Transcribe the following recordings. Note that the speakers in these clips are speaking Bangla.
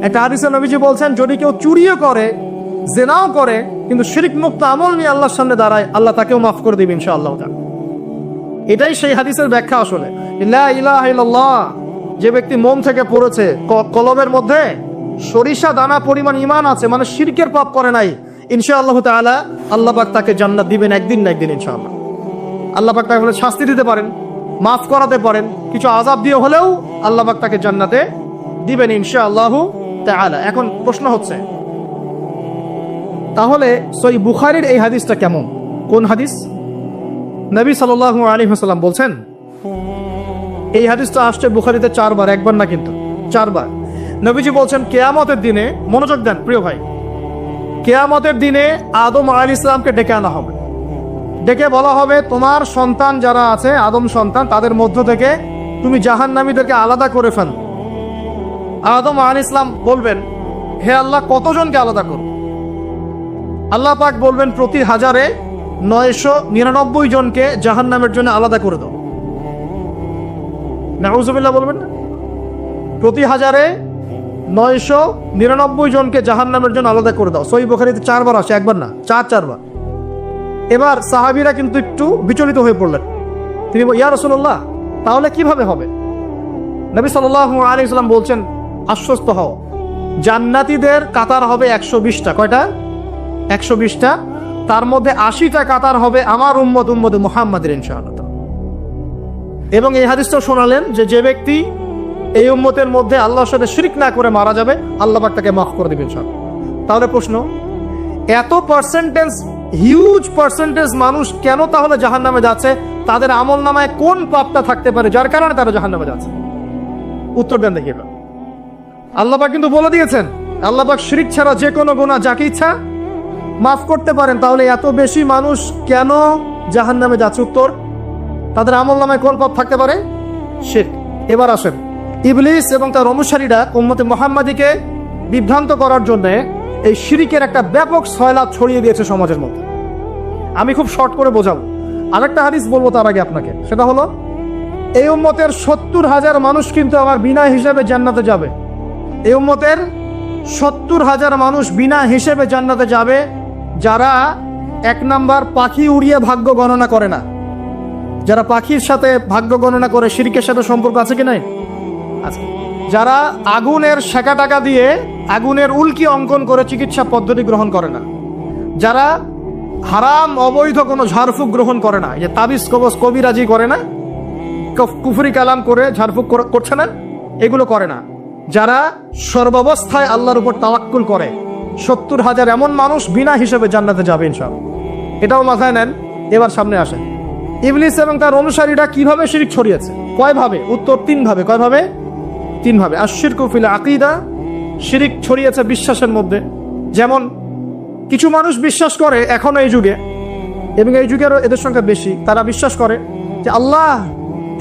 একটা হাদিসে নবীজি বলছেন, যদি কেউ চুরিও করে, জিনাও করে, কিন্তু শিরক মুক্ত আমল নিয়ে আল্লাহর সামনে দাঁড়ায়, আল্লাহ তাকেও মাফ করে দিবেন ইনশাআল্লাহ। এটাই সেই হাদিসের ব্যাখ্যা। আসলে লা ইলাহা ইল্লাল্লাহ যে ব্যক্তি মন থেকে পড়েছে, কলবের মধ্যে সরিষা দানা পরিমাণ ঈমান আছে, মানে শিরকের পাপ করে নাই, ইনশাআল্লাহ তাআলা আল্লাহ পাক তাকে জান্নাত দিবেন একদিন না একদিন ইনশাআল্লাহ। আল্লাহ পাক তাকে শাস্তি দিতে পারেন, মাফ করাতে পারেন, কিছু আযাব দিয়ে হলেও আল্লাহ পাক তাকে জান্নাতে দিবেন ইনশাআল্লাহ তাআলা। এখন প্রশ্ন হচ্ছে, তাহলে সহিহ বুখারীর এই হাদিসটা কেমন? কোন হাদিস? নবী সাল্লাল্লাহু আলাইহি ওয়াসাল্লাম বলছেন, এই হাদিসটা আসছে বুখারীতে 4 বার, একবার না কিন্তু 4 বার। নবীজি বলছেন, কিয়ামতের দিনে, মনোযোগ দেন প্রিয় ভাই, কিয়ামতের দিনে আদম আলাইহিস সালামকে ডেকে আনা হবে। ডেকে বলা হবে, তোমার সন্তান যারা আছে, আদম সন্তান, তাদের মধ্য থেকে তুমি জাহান্নামীদেরকে আলাদা করে ফেল। আদম আলাইহিস সালাম বলবেন, হে আল্লাহ, কতজনকে আলাদা করব? আল্লাহ পাক বলবেন, প্রতি 1000-এ 999 জনকে জাহান্নামের জন্য আলাদা করে দাও। নাউযুবিল্লাহ বলবেন না? প্রতি 1000-এ 999 জনকে জাহান্নামের জন্য আলাদা করে দাও। সহিহ বুখারীতে 4 বার আসে, একবার না, 4 বার। এবার সাহাবীরা কিন্তু একটু বিচলিত হয়ে পড়লেন। তিনি বলেন, ইয়া রাসূলুল্লাহ, তাহলে কিভাবে হবে? নবী সাল্লাল্লাহু আলাইহি ওয়াসাল্লাম বলছেন, আশ্বস্ত হও, জান্নাতীদের কাতার হবে 120টা। কয়টা? 120টা। তার মধ্যে 80টা কাতার হবে আমার উম্মতে মুহাম্মাদের ইনশাআল্লাহ। এবং এই হাদিসটা শোনালেন যে ব্যক্তি এই উম্মতের মধ্যে আল্লাহর সাথে শিরক না করে মারা যাবে, আল্লাহ পাক তাকে মাফ করে দিবেন ইনশাআল্লাহ। তাহলে প্রশ্ন, এত পার্সেন্টেজ, হিউজ পার্সেন্টেজ মানুষ কেন তাহলে জাহান্নামে যাচ্ছে? তাদের আমল নামায় কোন পাপটা থাকতে পারে যার কারণে তারা জাহান্নামে যাচ্ছে? উত্তর দেন দেখি। আল্লাহ পাক কিন্তু বলে দিয়েছেন, আল্লাহ পাক শিরক ছাড়া যে কোনো গুনাহ যাকে ইচ্ছা মাফ করতে পারেন। তাহলে এত বেশি মানুষ কেন জাহান্নামে যাচ্ছে? উত্তর, তাদের আমল নামায় কোন পাপ থাকতে পারে? শিরক। এবার আসেন, ইবলিস এবং তার অনুসারীরা উম্মতে মুহাম্মাদীকে বিভ্রান্ত করার জন্য এই শিরকের একটা ব্যাপক সয়লাব ছড়িয়ে দিয়েছে সমাজের মধ্যে। আমি খুব শর্ট করে বোঝাবো। আরেকটা হাদিস বলবো তার আগে আপনাকে, সেটা হলো, এই উম্মতের 70,000 মানুষ কিন্তু আমার বিনা হিসাবে জান্নাতে যাবে। এই উম্মতের 70,000 মানুষ বিনা হিসেবে জান্নাতে যাবে, যারা 1 নাম্বার পাখি উড়িয়ে ভাগ্য গণনা করে না। যারা পাখির সাথে ভাগ্য গণনা করে, শিরকের সাথে সম্পর্ক আছে কি নাই? আছে। যারা আগুনের শেখা টাকা দিয়ে আগুনের উল্কি অঙ্কন করে চিকিৎসা পদ্ধতি গ্রহণ করে না। যারা হারাম অবৈধ কোনো ঝাড়ফুঁক গ্রহণ করে না, যে তাবিজ কবজ কবিরাজি করে না, কুফরি কালাম করে ঝাড়ফুঁক করছে না, এগুলো করে না। যারা সর্বাবস্থায় আল্লাহর উপর তাওয়াক্কুল করে, 70,000 এমন মানুষ বিনা হিসেবে জান্নাতে যাবে ইনশাআল্লাহ। এটাও মাথায় নেন। এবার সামনে আসেন, ইবলিস এবং তার অনুসারীরা কিভাবে শিরক ছড়িয়েছে? কয়ভাবে? উত্তর, 3 ভাবে। কয়ভাবে? 3 ভাবে। আশ-শিরকু ফিল আকীদা, শিরক ছড়িয়েছে বিশ্বাসের মধ্যে। যেমন কিছু মানুষ বিশ্বাস করে এখনো এই যুগে, এবং এই যুগেরও এদের সংখ্যা বেশি, তারা বিশ্বাস করে যে আল্লাহ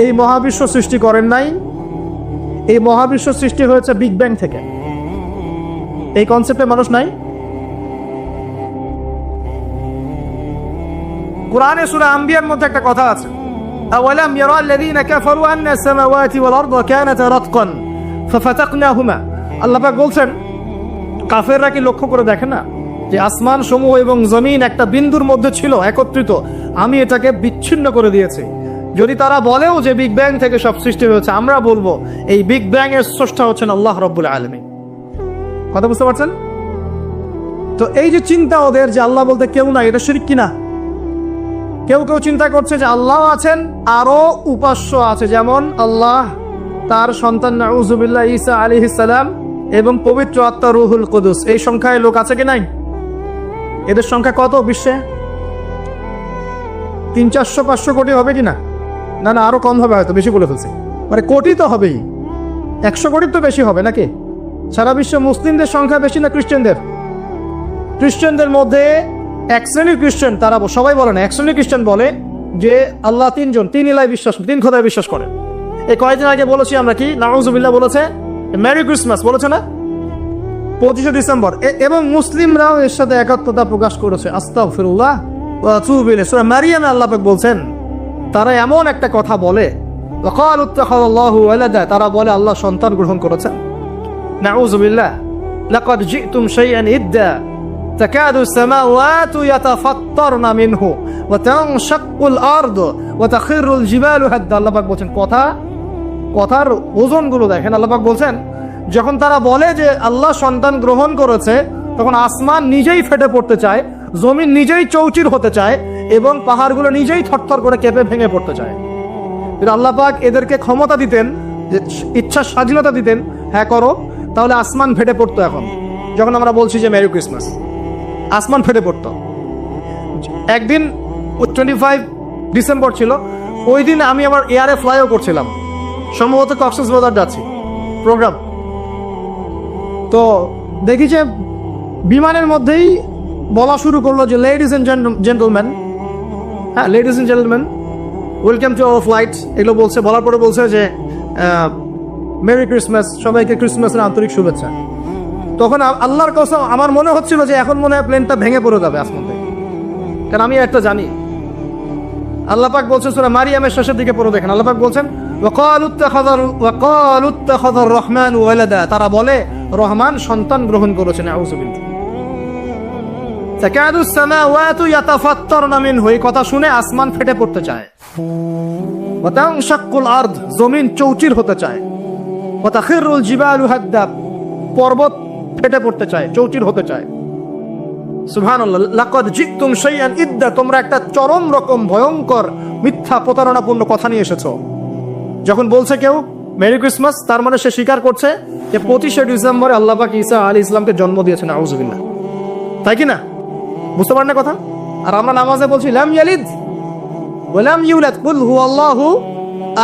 এই মহাবিশ্ব সৃষ্টি করেন নাই, এই মহাবিশ্ব সৃষ্টি হয়েছে বিগ ব্যাং থেকে। এই কনসেপ্টে মানুষ নাই। কুরআনে সূরা আম্বিয়ার মধ্যে একটা কথা আছে, আওয়ালাম ইয়ারাল্লাযীনা কাফারু আন্না আস-সামাওয়াতি ওয়াল আরদা কানাতা রাতকান ফাফাতাকনাহুমা। আল্লাহ পাক বলছেন, কাফেররা কি লক্ষ্য করে দেখে না যে আসমান সমূহ এবং জমিন একটা বিন্দুর মধ্যে ছিল একত্রিত, আমি এটাকে বিচ্ছিন্ন করে দিয়েছি। যদি তারা বলেও যে বিগ ব্যাং থেকে সব সৃষ্টি হয়েছে, আমরা বলবো এই বিগ ব্যাং এর স্রষ্টা হচ্ছেন আল্লাহ রাব্বুল আলামিন। কথা বুঝতে পারছেন? তো এই যে চিন্তা ওদের যে আল্লাহ বলতে কেউ নাই, এটা শিরক কিনা? কেউ কেউ চিন্তা করছে যে আল্লাহ আছেন, আরো উপাস্য আছে, যেমন আল্লাহ, তার সন্তান নাউযুবিল্লাহ ঈসা আলাইহিস সালাম এবং পবিত্র আত্মা রুহুল কুদুস। এই সংখ্যায় লোক আছে কি নাই? এদের সংখ্যা কত বিশ্বে? 300-400 কোটি হবে কিনা? না না, আরো কম হবে, হয়তো বেশি বলে ফেলছি। মানে কোটি তো হবেই, 100 কোটির তো বেশি হবে নাকি? সারা বিশ্বে মুসলিমদের সংখ্যা বেশি না খ্রিস্টানদের? খ্রিস্টানদের মধ্যে 1 শ্রেণীর খ্রিস্টান, তারা সবাই বলে না, 1 শ্রেণীর খ্রিস্টান বলে যে আল্লাহ 3 জন, 3 ইলাহ বিশ্বাস, 3 খোদায় বিশ্বাস করে। এই কয়েকদিন আগে বলেছি আমরা, কি নাউযুবিল্লাহ বলেছে, মেরি ক্রিসমাস বলেছে না, 25শে ডিসেম্বর। এবং মুসলিমরাও এর সাথে একাত্মতা প্রকাশ করেছে। আস্তাগফিরুল্লাহ ওয়া আতুবু ইলাইহি। সূরা মারিয়ামে আল্লাহ পাক বলছেন, তারা এমন একটা কথা বলে, ওয়াকালু ইত্তাখাযাল্লাহু ওয়ালাদা, তারা বলে আল্লাহ সন্তান গ্রহণ করেছেন। নাউযু বিল্লাহ, লাকাদ জিতুম শাইআন ইদ্দা তাকাদু আস-সামাওয়াতু ইয়াতাফাত্তারনা মিনহু ওয়া তানশাক্কুল আরদু ওয়া তাখিরুল জিবালু হাদ্দা। আল্লাহ পাক বলেন, কথার ওজনগুলো দেখেন। আল্লাহ পাক বলছেন, যখন তারা বলে যে আল্লাহ সন্তান গ্রহণ করেছে, তখন আসমান নিজেই ফেটে পড়তে চায়, জমিন নিজেই চৌচির হতে চায়, এবং পাহাড়গুলো নিজেই থরথর করে কেঁপে ভেঙে পড়তে চায়। কিন্তু আল্লাহ পাক এদেরকে ক্ষমতা দিতেন, যে ইচ্ছা স্বাধীনতা দিতেন, হ্যাঁ করো, তাহলে আসমান ফেটে পড়তো। এখন যখন আমরা বলছি যে মেরি ক্রিসমাস, আসমান ফেটে পড়তো। একদিন 25 ডিসেম্বর ছিল, ওই দিন আমি আবার এয়ারে ফ্লাইও করছিলাম, সম্ভবত কক্সবাজার যাচ্ছি প্রোগ্রাম। তো দেখি যে বিমানের মধ্যেই বলা শুরু করলো যে লেডিজ এন্ড জেন্টলম্যান, হ্যাঁ ladies and gentleman, welcome to our flight, এগুলো বলছে। বলার পরে বলছে যে মেরি ক্রিসমাস, সবাইকে ক্রিসমাসের আন্তরিক শুভেচ্ছা। তখন আল্লাহর কসম আমার মনে হচ্ছিল যে এখন মনে হয় প্লেনটা ভেঙে পড়ে যাবে আসমান থেকে, কারণ আমি একটা জানি। আল্লাহ পাক বলছেন সূরা মারিয়ামের শেষের দিকে পড়ে দেখেন, আল্লাহ পাক বলছেন ওয়াকালু ইত্তাখাযার রহমানু ওয়ালাদা, তারা বলে রহমান সন্তান গ্রহণ করেছেন। আউযু বিল্লাহ। তাকাদু আস-সামাওয়াতু ইয়াতাফাত্তারনা মিনহু, এই কথা শুনে আসমান ফেটে পড়তে চায়। ওয়া তানশাক্কুল আরদ, জমিন চৌচির হতে চায়। ওয়া তাখিরুল জিবালু হাদ্দা, পর্বত ফেটে পড়তে চায়, চৌচির হতে চায়। সুবহানাল্লাহ। লাকাদ জিতুম শাইআন ইদ্দা, তোমরা একটা চরম রকম ভয়ঙ্কর মিথ্যা প্রতারণাপূর্ণ কথা নিয়ে এসেছো। যখন বলছে কেউ মেরি ক্রিসমাস, তার মানে সে স্বীকার করছে যে 25শে ডিসেম্বরে আল্লাহ পাক ঈসা আলাইহিস সালামকে জন্ম দিয়েছেন। আউযু বিল্লাহ। তাই কি না? বুঝতে পারেন না কথা? আর আমরা নামাজে বলছি লাম ইয়ালিদ ওয়া লাম ইউলাদ কুল হুয়াল্লাহু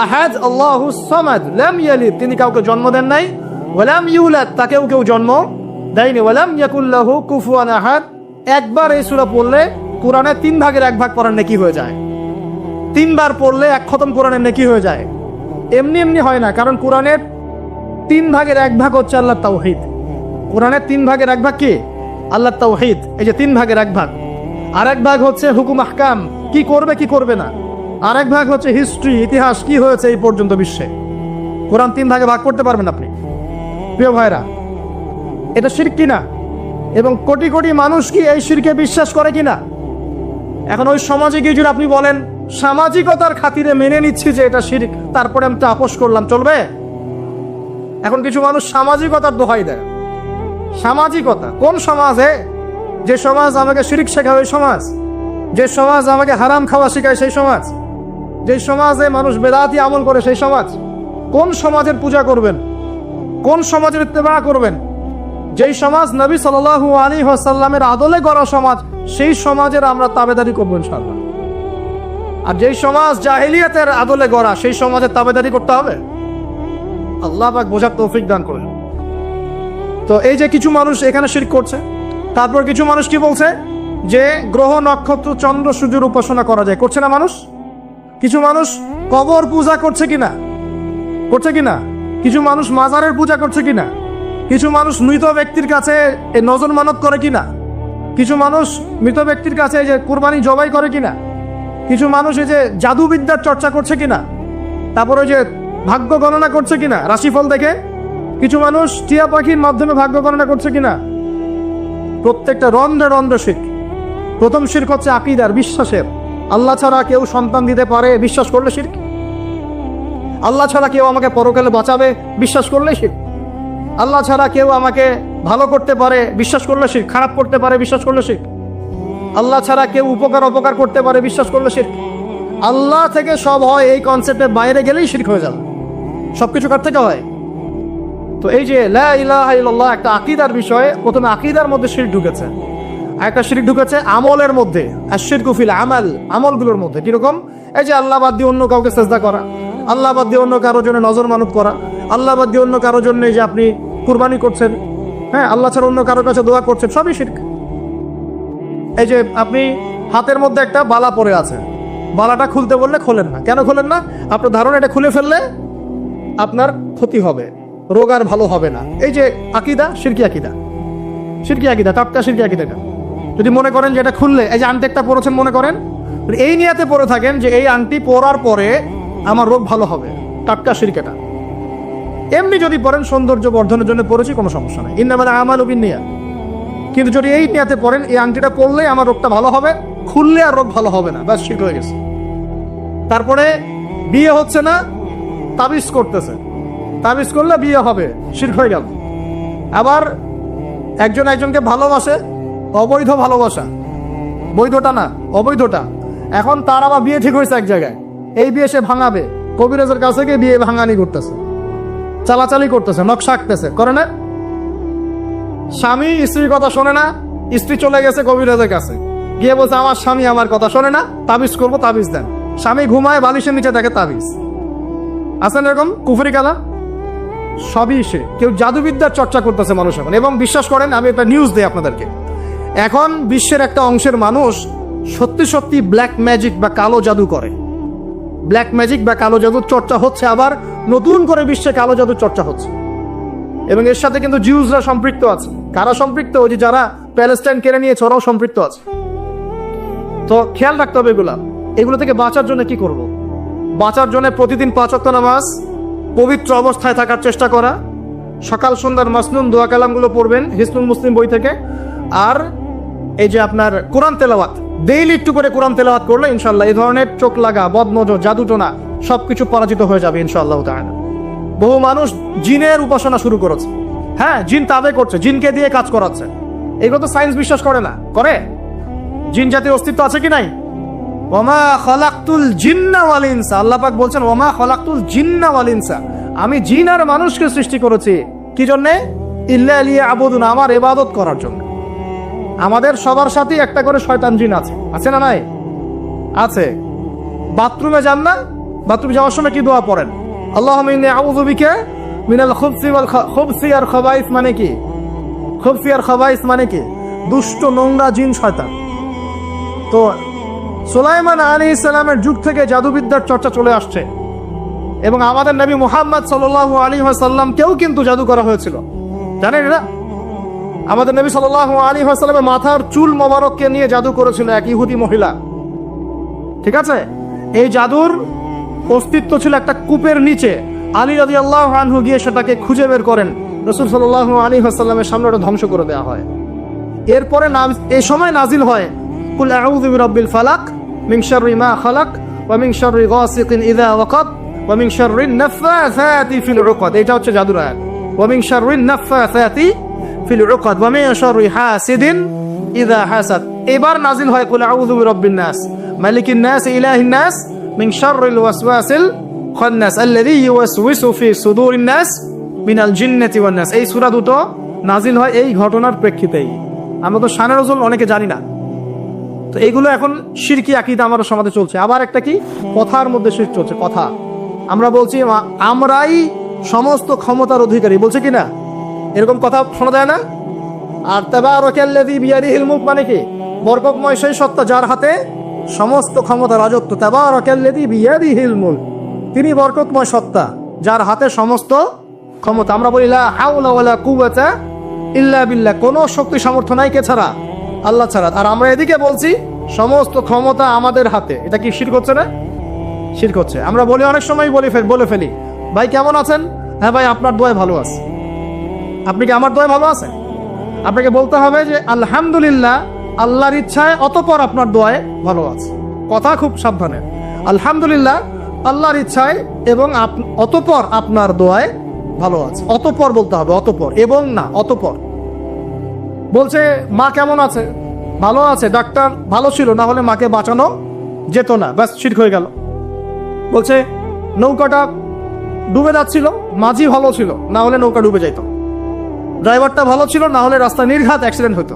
আহাদ আল্লাহুস সামাদ। লাম ইয়ালিদ, তিনি কাউকে জন্ম দেন নাই, ওয়া লাম ইউলাদ, তাকেও কেউ জন্ম দেয়নি, ওয়া লাম ইয়াকুল লাহু কুফুয়ান আহাদ। একবার এই সূরা পড়লে কোরআনের 3 ভাগের 1 ভাগ পড়ার নেকি হয়ে যায়। 3 বার পড়লে 1 খতম কোরআনের নেকি হয়ে যায়। এমনি এমনি হয় না, কারণ কোরআনের 3 ভাগের 1 ভাগ হচ্ছে আল্লাহর তাওহীদ। কোরআনের 3 ভাগের 1 ভাগ কি? আল্লাহর তাওহীদ। এই যে 3 ভাগের 1 ভাগ, আর 1 ভাগ হচ্ছে হুকুম আহকাম, কি করবে কি করবে না। আর 1 ভাগ হচ্ছে হিস্ট্রি, ইতিহাস, কি হয়েছে এই পর্যন্ত বিশ্বে। কোরআন 3 ভাগে ভাগ করতে পারবেন আপনি। প্রিয় ভাইরা, এটা শিরক কিনা? এবং কোটি কোটি মানুষ কি এই শিরকে বিশ্বাস করে কিনা? এখন ওই সমাজে গিয়ে যদি আপনি বলেন সামাজিকতার খাতিরে মেনে নিচ্ছি যে এটা শিরক, তারপরে আমি আপোষ করলাম, চলবে? এখন কিছু মানুষ সামাজিকতার দোহাই দেয়। সামাজিকতা কোন সমাজে? যে সমাজ আমাকে শিরক শেখায় ওই সমাজ, যে সমাজ আমাকে হারাম খাওয়া শেখায় সেই সমাজ, যে সমাজে মানুষ বেদাতি আমল করে সেই সমাজ। কোন সমাজের পূজা করবেন? কোন সমাজের ইত্তেবা করবেন? যেই সমাজ নবী সাল্লাল্লাহু আলাইহি ওয়াসাল্লামের আদলে গড়া সমাজ, সেই সমাজের আমরা তাবেদারি করবো ইনশাআল্লাহ। আর যেই সমাজ জাহেলিয়াতের আদলে গড়া, সেই সমাজের তাবেদারি করতে হবে। আল্লাহ পাক বোঝার তৌফিক দান করেন। তো এই যে কিছু মানুষ এখানে শিরক করছে, তারপর কিছু মানুষ কি বলছে যে গ্রহ নক্ষত্র চন্দ্র সূর্যের উপাসনা করা যায়, করছে না মানুষ? কিছু মানুষ কবর পূজা করছে কিনা? করছে কিনা? কিছু মানুষ মাজারের পূজা করছে কিনা? কিছু মানুষ মৃত ব্যক্তির কাছে নজর মানত করে কিনা? কিছু মানুষ মৃত ব্যক্তির কাছে যে কুরবানি জবাই করে কিনা? কিছু মানুষ এই যে জাদুবিদ্যার চর্চা করছে কিনা? তারপরে যে ভাগ্য গণনা করছে কিনা রাশিফল দেখে? কিছু মানুষ টিয়া পাখির মাধ্যমে ভাগ্য গণনা করছে কিনা? প্রত্যেকটা রন্ধ্রে রন্ধ্রে শিরক। প্রথম শিরক হচ্ছে আকীদার, বিশ্বাসের। আল্লাহ ছাড়া কেউ সন্তান দিতে পারে বিশ্বাস করলে শিরক। আল্লাহ ছাড়া কেউ আমাকে পরকালে বাঁচাবে বিশ্বাস করলে শিরক। আল্লাহ ছাড়া কেউ আমাকে ভালো করতে পারে বিশ্বাস করলে শিরক। খারাপ করতে পারে বিশ্বাস করলে শিরক। আল্লাহ ছাড়া কেউ উপকার অপকার করতে পারে বিশ্বাস করলে শিরক। আল্লাহ থেকে সব হয়, এই কনসেপ্টের বাইরে গেলেই শিরক হয়ে যাবে। সবকিছু কার থেকে হয়? তো এই যে লা ইলাহা ইল্লাল্লাহ একটা আকীদার বিষয়ে, প্রথমে আকীদার মধ্যে শিরক ঢুকেছে, একটা শিরক ঢুকেছে আমলের মধ্যে। আশ-শিরকু ফিল আমাল, আমলগুলোর মধ্যে। কিরকম? এই যে আল্লাহ বাদ দিয়ে অন্য কাউকে সিজদা করা, আল্লাহ বাদ দিয়ে অন্য কারোর জন্য নজর মানত করা, আল্লাহ বাদ দিয়ে অন্য কারোর জন্য যে আপনি কুরবানি করছেন, হ্যাঁ আল্লাহ ছাড়া অন্য কারোর কাছে দোয়া করছেন, সবই শিরক। এই যে আপনি হাতের মধ্যে একটা বালা পরে আছে, বালাটা খুলতে বললে খোলেন না। কেন খোলেন না? আপনার ধারণা এটা খুলে ফেললে আপনার ক্ষতি হবে, রোগ আর ভালো হবে না। এই যে আকীদা, শিরকি আকীদা, শিরকি আকীদা, টাটকা শিরকি আকীদা। যদি মনে করেন যে এটা খুললে, এই যে আংটি একটা পরেছেন, মনে করেন এই নিয়াতে পরে থাকেন যে এই আংটি পরার পরে আমার রোগ ভালো হবে, টাটকা শিরক এটা। এমনি যদি পড়েন সৌন্দর্য বর্ধনের জন্য পড়েছি, কোনো সমস্যা নাই, ইন্নামাল আমালু বিন্নিয়াত। কিন্তু যদি এই নিয়াতে পড়েন এই আংটিটা পড়লে আমার রোগটা ভালো হবে, খুললে আর রোগ ভালো হবে না, ব্যাস ঠিক হয়ে গেছে। তারপরে বিয়ে হচ্ছে না, তাবিজ করতেছে, তাবিজ করলে বিয়ে হবে, শিরক হয়ে গেল। আবার একজন একজনকে ভালোবাসে, অবৈধ ভালোবাসা, বৈধটা না অবৈধটা, এখন তার আবার বিয়ে ঠিক হয়েছে এক জায়গায়, এই বিয়ে সে ভাঙাবে, কবিরাজের কাছে গিয়ে বিয়ে ভাঙানি করতেছে, চালাচালি করতেছে, নকশা আঁকতেছে, করে না? স্বামী স্ত্রীর কথা শোনে না, স্ত্রী চলে গেছে কবিরাজের কাছে, গিয়ে বলছে আমার স্বামী আমার কথা শোনে না, তাবিজ করবো, তাবিজ দেন। স্বামী ঘুমায়, বালিশের নিচে দেখে তাবিজ। আছেন এরকম কুফরি কালা? সবই সে। কেউ জাদুবিদ্যার চর্চা করতেছে মানুষ এখন, এবং বিশ্বাস করেন আমি একটা নিউজ দিই আপনাদেরকে, এখন বিশ্বের একটা অংশের মানুষ সত্যি সত্যি ব্ল্যাক ম্যাজিক বা কালো জাদু করে। ব্ল্যাক ম্যাজিক বা কালো জাদুর চর্চা হচ্ছে, আবার নতুন করে বিশ্বে কালো জাদুর চর্চা হচ্ছে, এবং এর সাথে কিন্তু জিউসরা সম্পৃক্ত আছে। কারা সম্পৃক্ত? ওই যে যারা প্যালেস্টাইন কেড়ে নিয়েছে ওরাও সম্পৃক্ত আছে। তো খেয়াল রাখতে হবে এগুলো থেকে বাঁচার জন্য কি করব? বাঁচার জন্য প্রতিদিন 5 ওয়াক্ত নামাজ, পবিত্র অবস্থায় থাকার চেষ্টা করা, সকাল সন্ধ্যার মাসনুন দোয়া কালামগুলো পড়বেন হিসনুল মুসলিম বই থেকে, আর এই যে আপনার কোরআন তেলাওয়াত, ডেইলি একটু করে কোরআন তেলাওয়াত করলে ইনশাল্লাহ এই ধরনের চোখ লাগা, বদনজর, জাদুটোনা সবকিছু পরাজিত হয়ে যাবে ইনশাআল্লাহ তাআলা। বহু মানুষ জিনের উপাসনা শুরু করেছে, হ্যাঁ জিন তাবে করছে, জিনকে দিয়ে কাজ করাচ্ছে। এগুলো তো সায়েন্স বিশ্বাস করে না, করে? জিন জাতির অস্তিত্ব আছে কি নাই? ওমা খলাকতুল জিন্না ওয়াল ইনসা, আল্লাহ পাক বলছেন ওমা খলাকতুল জিন্না ওয়াল ইনসা, আমি জিন আর মানুষকে সৃষ্টি করেছি কি জন্যে? ইল্লা লিয়াবুদুন, আমার ইবাদত করার জন্য। আমাদের সবার সাথেই একটা করে শয়তান জিন আছে, আছে না নাই? আছে। বাথরুমে যান না, বাথরুমে যাওয়ার সময় কি দোয়া পড়েন? আল্লাহুম্মা ইন্নী আউযু বিকা মিনাল খুবসি আর খাবাইস, মানে কি? খুবসি আর খাবাইস মানে কি? দুষ্ট নোংরা জিন শয়তান। তো সুলাইমান আলাইহিস সালামের যুগ থেকে জাদুবিদ্যার চর্চা চলে আসছে, এবং আমাদের নবী মুহাম্মদ সাল্লাল্লাহু আলাইহি ওয়াসাল্লামকেও কিন্তু জাদু করা হয়েছিল, জানেন না? আমাদের নবী সাল্লাল্লাহু আলাইহি ওয়াসাল্লামের মাথার চুল মোবারককে নিয়ে জাদু করেছিল এক ইহুদি মহিলা, ঠিক আছে? এই জাদুর অস্তিত্ব ছিল একটা কূপের নিচে। আলী রাদিয়াল্লাহু আনহু গিয়ে সেটাকে খুঁজে বের করেন, রাসূল সাল্লাল্লাহু আলাইহি ওয়াসাল্লামের সামনে ওটা ধ্বংস করে দেওয়া হয়। এরপরে এই সময় নাজিল হয় কুল আউযু বিরাব্বিল ফালাক মিন শাররি মা খালাক ওয়া মিন শাররি গাসিকিন ইযা ওয়াকাব ওয়া মিন শাররিন নাফাসাতি ফিল উকাদ। এটা হচ্ছে জাদুর আয়াত, ওয়া মিন শাররিন নাফাসাতি ফিল উকাদ ওয়া মিন শাররি হাসিদিন ইযা হাসাদ। এবার নাজিল হয় কুল আউযু বিরাব্বিন নাস মালিকিন নাস ইলাহিন নাস মিন শাররিল ওয়াসওয়াসিল খান্নাস আল্লাযী ইউওয়াসওয়িসু ফি সুদুরিন নাস মিনাল জিন্নাতি ওয়ান নাস। এই সূরা দুটো নাজিল হয় এই ঘটনার প্রেক্ষিতেই। আমরা তো শানে নজুল অনেকে জানি না, তো এইগুলো এখন শিরকি আকীদা আমাদের সমাজে চলছে। আবার একটা কি, কথার মধ্যে শিরক চলছে, কথা। আমরা বলছি আমরাই সমস্ত ক্ষমতার অধিকারী, বলছে কি না? এরকম কথা শোনা যায় না? আর তাবারাকাল্লাযী বিয়াদিহিল মুলক মানে কি? বরকতময় সেই সত্তা যার হাতে সমস্ত ক্ষমতা, রাজত্ব। তাবারাকাল্লাযী বিয়াদিহিল মুলক, তিনি বরকতময় সত্তা যার হাতে সমস্ত ক্ষমতা। আমরা বলি লা হাওলা ওয়ালা কুওয়াতা ইল্লা বিল্লাহ, কোনো শক্তি সামর্থ্য নাই কে ছাড়া? আল্লাহ ছাড়া। আর আমরা এদিকে বলছি সমস্ত ক্ষমতা আমাদের হাতে। এটা কি শিরক হচ্ছে না? শিরক হচ্ছে। আমরা বলি, অনেক সময় বলে ফেলি, ভাই কেমন আছেন? হ্যাঁ ভাই আপনার দোয়ায় ভালো আছে। আপনি কি আমার দোয়ায় ভালো আছেন? আপনাকে বলতে হবে যে আলহামদুলিল্লাহ, আল্লাহর ইচ্ছায়, অতঃপর আপনার দোয়ায় ভালো আছে। কথা খুব সাবধানে, আলহামদুলিল্লাহ আল্লাহর ইচ্ছায় এবং অতঃপর আপনার দোয়ায় ভালো আছে। অতঃপর বলতে হবে, অতঃপর, এবং না, অতঃপর। বলছে মা কেমন আছে? ভালো আছে, ডাক্তার ভালো ছিল, না হলে মাকে বাঁচানো যেত না, ব্যাস শিরক হয়ে গেল। বলছে নৌকাটা ডুবে যাচ্ছিল, মাঝি ভালো ছিল, না হলে নৌকা ডুবে যাইত। ড্রাইভারটা ভালো ছিল, না হলে রাস্তা নির্ঘাত অ্যাক্সিডেন্ট হতো।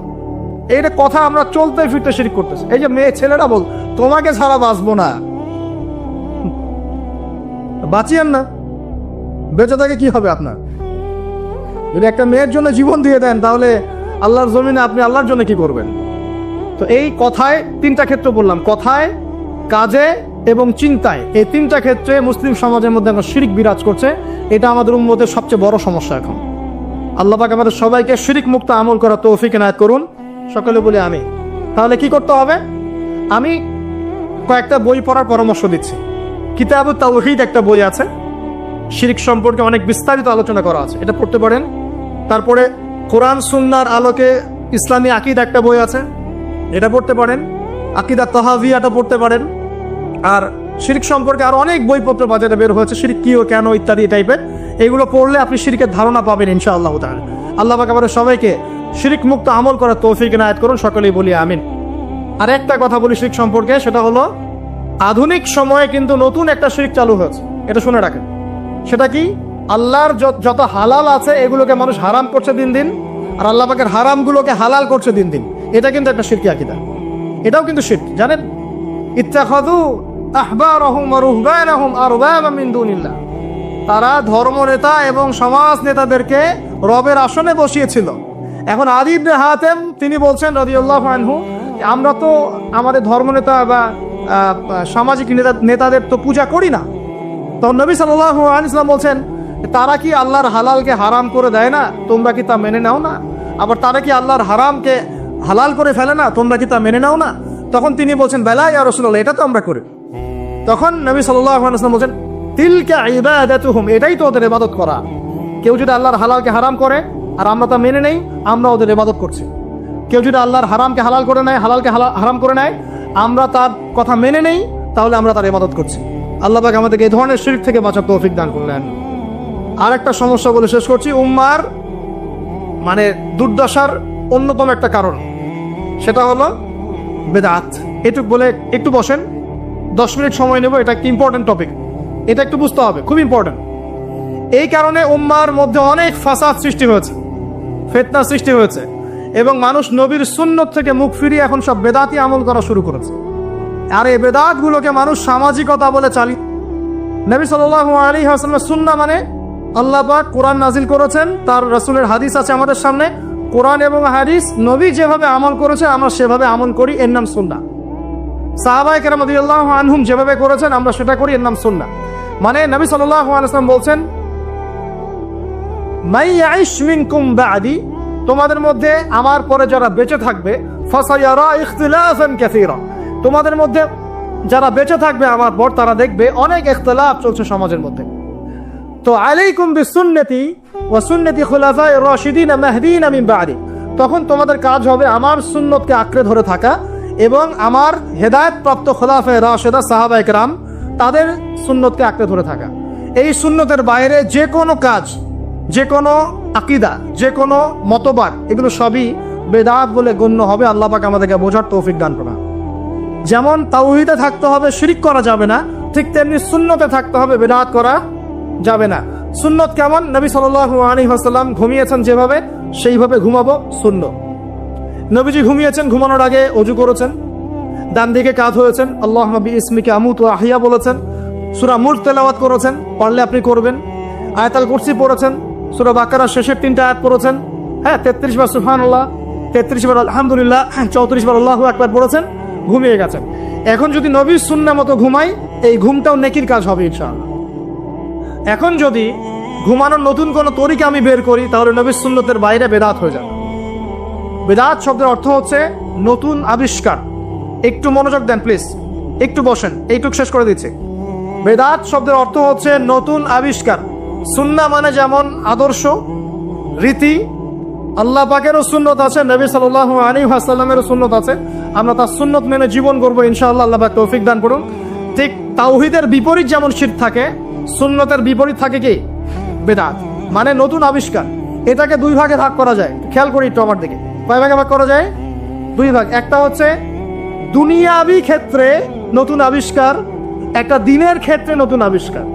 এইটা কথা আমরা চলতে ফিরতে শিরক করতেছি। এই যে মেয়ে ছেলেরা বল তোমাকে ছাড়া বাঁচবো না, বাঁচিয়েন না, বেঁচে থাকে কি হবে আপনার? যদি একটা মেয়ের জন্য জীবন দিয়ে দেন, তাহলে আল্লাহর জমিনে আপনি আল্লাহর জন্য কি করবেন? তো এই কথায় 3টা ক্ষেত্র বললাম, কথায়, কাজে এবং চিন্তায়। এই 3টা ক্ষেত্রে মুসলিম সমাজের মধ্যে এখন শিরক বিরাজ করছে। এটা আমাদের উম্মতের সবচেয়ে বড় সমস্যা এখন। আল্লাহ পাক আমাদের সবাইকে শিরক মুক্ত আমল করার তৌফিক এনায়েত করুন, সকলে বলি আমি। তাহলে কি করতে হবে? আমি কয়েকটা বই পড়ার পরামর্শ দিচ্ছি। কিতাবুত তাওহীদ একটা বই আছে, শিরক সম্পর্কে অনেক বিস্তারিত আলোচনা করা আছে, এটা পড়তে পারেন। তারপরে কোরআন সুন্নাহর আলোকে ইসলামী আকীদা একটা বই আছে, এটা পড়তে পারেন। আকীদা তাহাভিয়াটা পড়তে পারেন। আর শিরক সম্পর্কে আরো অনেক বইপত্র বাজারে বের হয়েছে, শিরক কি ও কেন ইত্যাদি টাইপের, এগুলো পড়লে আপনি শিরকের ধারণা পাবেন ইনশাআল্লাহ তাআলা। আল্লাহ পাক আমাদের সবাইকে শিরক মুক্ত আমল করার তৌফিক ইনায়াত করুন, সকলেই বলি আমিন। আর একটা কথা বলি শিরক সম্পর্কে, সেটা হলো আধুনিক সময়ে কিন্তু নতুন একটা শিরক চালু হয়েছে, এটা শুনে রাখেন। সেটা কি? আল্লাহর যত হালাল আছে এগুলোকে মানুষ হারাম করছে দিন দিন, আর আল্লাহ পাকের হারামগুলোকে হালাল করছে দিন দিন। এটা কিন্তু একটা শিরকি আকীদা, এটাও কিন্তু শিরক, জানেন? ইত্তাখাযু আহবারহুম ওয়া রুহবানাহুম আরবাবা মিন দুনিল্লাহ, তারা ধর্ম নেতা এবং সমাজ নেতাদেরকে রবের আসনে বসিয়েছিল। এখন আদী ইবনে হাতেম তিনি বলছেন রাদিয়াল্লাহু আনহু, আমরা তো আমাদের ধর্মনেতা বা সামাজিক নেতাদের তো পূজা করি না। তখন নবী সাল্লাল্লাহু আলাইহি ওয়াসাল্লাম বলছেন, তারা কি আল্লাহর হালালকে হারাম করে দেয় না? তোমরা কি তা মেনে নাও না? আবার তারা কি আল্লাহর হারামকে হালাল করে ফেলে না? তোমরা কি তা মেনে নাও না? তখন তিনি বলছেন, বেলা ইয়া রাসূলুল্লাহ, এটা তো আমরা করি। তখন নবী সাল্লাল্লাহু আলাইহি ওয়াসাল্লাম বলছেন, তিলকা ইবাদাতুহুম, এটাই তো ওদের ইবাদত করা। কেউ যদি আল্লাহর হালালকে হারাম করে আর আমরা তা মেনে নেই, আমরা ওদের ইবাদত করছি। কেউ যদি আল্লাহর হারামকে হালাল করে নেয়, হালালকে হারাম করে নেয়, আমরা তার কথা মেনে নেই, তাহলে আমরা তার ইবাদত করছি। আল্লাহ পাক আমাদেরকে এই ধরনের শিরক থেকে বাঁচার তৌফিক দান করলেন। আর একটা সমস্যা বলে শেষ করছি, উম্মার মানে দুর্দশার অন্যতম একটা কারণ, সেটা হলো বেদাত। এটুক বলে একটু বসেন, 10 মিনিট সময় নেব, এটা একটা ইম্পর্টেন্ট টপিক, এটা একটু বুঝতে হবে, খুব ইম্পর্টেন্ট। এই কারণে উম্মার মধ্যে অনেক ফাসাদ সৃষ্টি হয়েছে, ফিতনা সৃষ্টি হয়েছে, এবং মানুষ নবীর সুন্নত থেকে মুখ ফিরিয়ে এখন সব বেদাতি আমল করা শুরু করেছে। আর এই বেদাতগুলোকে মানুষ সামাজিকতা বলে চালিয়ে। নবী সাল্লাল্লাহু আলাইহি ওয়াসাল্লামের সুন্নাহ মানে আল্লাহ পাক কোরআন নাজিল করেছেন, তার রাসূলের হাদিস আছে আমাদের সামনে। কোরআন এবং হাদিস, নবী যেভাবে আমল করেছে আমরা সেভাবে আমল করি, এর নাম সুন্নাহ। সাহাবায়ে কেরাম রাদিয়াল্লাহু আনহুম যেভাবে করেছেন আমরা সেটা করি, এর নাম সুন্নাহ। মানে নবী সাল্লাল্লাহু আলাইহি ওয়াসাল্লাম বলছেন, মাই ইয়াইশ মিনকুম বা'দি, তোমাদের মধ্যে আমার পরে যারা বেঁচে থাকবে, ফাসায়ারা ইখতিলাফান কাসীরা, তোমাদের মধ্যে যারা বেঁচে থাকবে আমার পর, তারা দেখবে অনেক ইখতিলাফ চলছে সমাজের মধ্যে। তো আলাইকুম বিসুন্নতি ওয়া সুন্নতি খুলাফায়ে রাশিদিন মাহদিন মিন বা'দি, তখন তোমাদের কাজ হবে আমার সুন্নতকে আঁকড়ে ধরে থাকা এবং আমার হেদায়েত প্রাপ্ত খুলাফায়ে রাশিদা সাহাবায়ে কেরাম তাদের সুন্নতকে আঁকড়ে ধরে থাকা। এই সুন্নতের বাইরে যে কোনো কাজ, যে কোনো আকীদা, যে কোনো মতবাদ, এগুলো সবই বেদাত বলে গণ্য হবে। আল্লাহ পাক আমাদেরকে বোঝার তৌফিক দান করুন। যেমন তাওহীদে থাকতে হবে, শিরক করা যাবে না, ঠিক তেমনি সুন্নতে থাকতে হবে, বেদাত করা যাবে না। সুন্নত কেমন? নবী সাল্লাল্লাহু আলাইহি ওয়াসাল্লাম ঘুমিয়েছেন যেভাবে, সেইভাবে ঘুমাবো সুন্নত। নবীজি ঘুমিয়েছেন, ঘুমানোর আগে ওযু করেছেন, ডান দিকে কাত হয়েছেন, আল্লাহুম্মা বিইসমিকা আমুতু ওয়া আহইয়া বলেছেন, সূরা মুলক তেলাওয়াত করেছেন, পারলে আপনি করবেন। আয়াতুল কুরসি পড়েছেন, সূরা বাকারার শেষের 3টা আয়াত পড়েছেন, 33 বার সুবহানাল্লাহ, 33 বার আলহামদুলিল্লাহ, 34 বার আল্লাহু আকবার পড়েছেন, ঘুমিয়ে গেছেন। এখন যদি নবীর সুন্নাহ মতো ঘুমাই, এই ঘুমটাও নেকির কাজ হবে ইনশাআল্লাহ। এখন যদি ঘুমানোর নতুন কোনো তরিকা আমি বের করি, তাহলে নবীর সুন্নতের বাইরে বেদাত হয়ে যাবে। বেদাত শব্দের অর্থ হচ্ছে নতুন আবিষ্কার। একটু মনোযোগ দেন প্লিজ, একটু বসেন, এইটুক শেষ করে দিচ্ছি। বেদাত শব্দের অর্থ হচ্ছে নতুন আবিষ্কার। সুন্নাহ মানে যেমন আদর্শ, রীতি, আল্লাহ পাকেরও সুন্নত আছে, নবী সাল্লাল্লাহু আলাইহি ওয়াসাল্লামেরও সুন্নত আছে, আমরা তার সুন্নত মেনে জীবন করবো ইনশাআল্লাহ। আল্লাহ পাক তৌফিক দান করুন। ঠিক তাওহীদের বিপরীত যেমন শিরক থাকে, সুন্নতের বিপরীত থাকে কি? বেদাত, মানে নতুন আবিষ্কার। এটাকে 2 ভাগে ভাগ করা যায়, খেয়াল করি একটু আমার দিকে। কয় ভাগে ভাগ করা যায়? 2 ভাগ। একটা হচ্ছে দুনিয়াবি ক্ষেত্রে নতুন আবিষ্কার, একটা দিনের ক্ষেত্রে নতুন আবিষ্কার।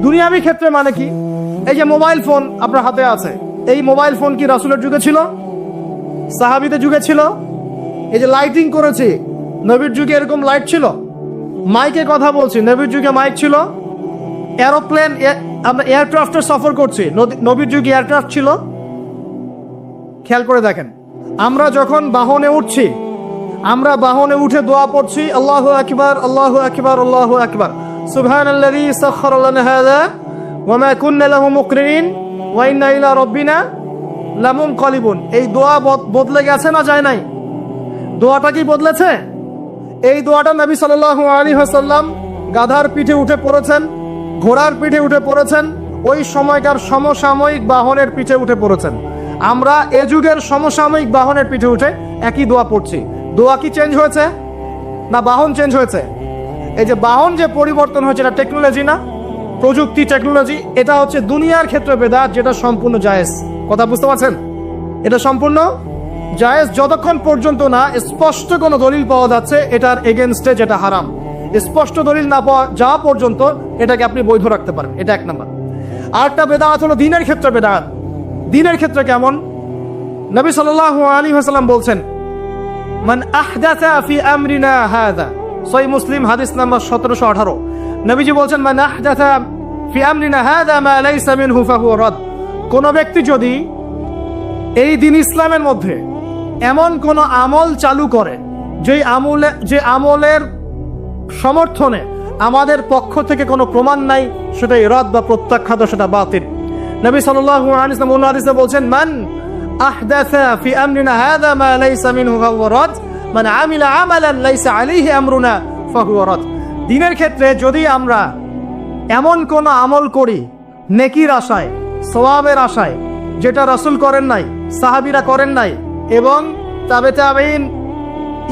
দুনিয়াবি ক্ষেত্রে মানে কি? এই যে মোবাইল ফোন আপনার হাতে আছে, এই মোবাইল ফোন কি রাসূলের যুগে ছিল? সাহাবীদের যুগে ছিল? এই যে লাইটিং করেছি, নবীর যুগে এরকম লাইট ছিল? মাইকে কথা বলছি, নবীর যুগে মাইক ছিল? এরোপ্লেন, আমরা এয়ারক্রাফটে সফর করছি, নবীর যুগে এয়ারক্রাফট ছিল? খেয়াল করে দেখেন, আমরা যখন বাহনে উঠছি, আমরা বাহনে উঠে দোয়া পড়ছি, আল্লাহু আকবার, আল্লাহু আকবার, আল্লাহু আকবার, সুবহানাল্লাযী সাখখারা লানা হাযা ওয়া মা কুন্না লাহু মুকরিনিন ওয়া ইন্না ইলা রাব্বিনা লামুনকালিবুন। এই দোয়া বদলে গেছে না যায় নাই? দোয়াটা কি বদলেছে? এই দোয়াটা নবী সাল্লাল্লাহু আলাইহি ওয়াসাল্লাম গাধার পিঠে উঠে পড়েছেন, ঘোড়ার পিঠে উঠে পড়েছেন, ওই সময়কার সমসাময়িক বাহনের পিঠে উঠে পড়েছেন। আমরা এ যুগের সমসাময়িক বাহনের পিঠে উঠে একই দোয়া পড়ছি। দোয়া কি চেঞ্জ হয়েছে না বাহন চেঞ্জ হয়েছে? এই যে বাহন যে পরিবর্তন হয়েছে, এটা টেকনোলজি না, প্রযুক্তি টেকনোলজি। এটা হচ্ছে দুনিয়ার ক্ষেত্রে বেদাত, যেটা সম্পূর্ণ জায়েজ। কথা বুঝতে পারছেন? এটা সম্পূর্ণ জায়েজ যতক্ষণ পর্যন্ত না স্পষ্ট কোনো দলিল পাওয়া যাচ্ছে এটার এগেনস্টে, যেটা হারাম। স্পষ্ট দলিল না পাওয়া যাওয়া পর্যন্ত এটাকে আপনি বৈধ রাখতে পারেন। এটা এক নাম্বার। আরেকটা বেদাত হলো দিনের ক্ষেত্রে বেদাত। দিনের ক্ষেত্রে কেমন? নবী সাল্লাল্লাহু আলাইহি ওয়াসাল্লাম বলছেন, মান আহদাসা ফি আমরিনা হাযা, সহিহ মুসলিম হাদিস নাম্বার 1718। নবীজি বলছেন, মান আহদাসা ফি আমরিনা হাযা মা লাইসা মিনহু ফাহুয়া রাদ। কোন ব্যক্তি যদি এই দিন ইসলামের মধ্যে এমন কোন আমল চালু করে যে আমলের সমর্থনে আমাদের পক্ষ থেকে কোনো প্রমাণ নাই, সেটা ইরাদ বা প্রত্যাখ্যাত, সেটা বাতিল। নবী সাল্লাল্লাহু আলাইহি ওয়াসাল্লাম অন্য হাদিসে বলছেন, মান আহদাসা ফি আমরিনা হাযা মা লাইসা মিনহু ফাহুয়া রাদ, মান আমিলা আমালান লাইসা আলাইহি আমরুনা ফাহুয়া রাদ। দিনের ক্ষেত্রে যদি আমরা এমন কোন আমল করি নেকির আশায়, সওয়াবের আশায়, যেটা রাসূল করেন নাই, সাহাবীরা করেন নাই এবং তাবেঈন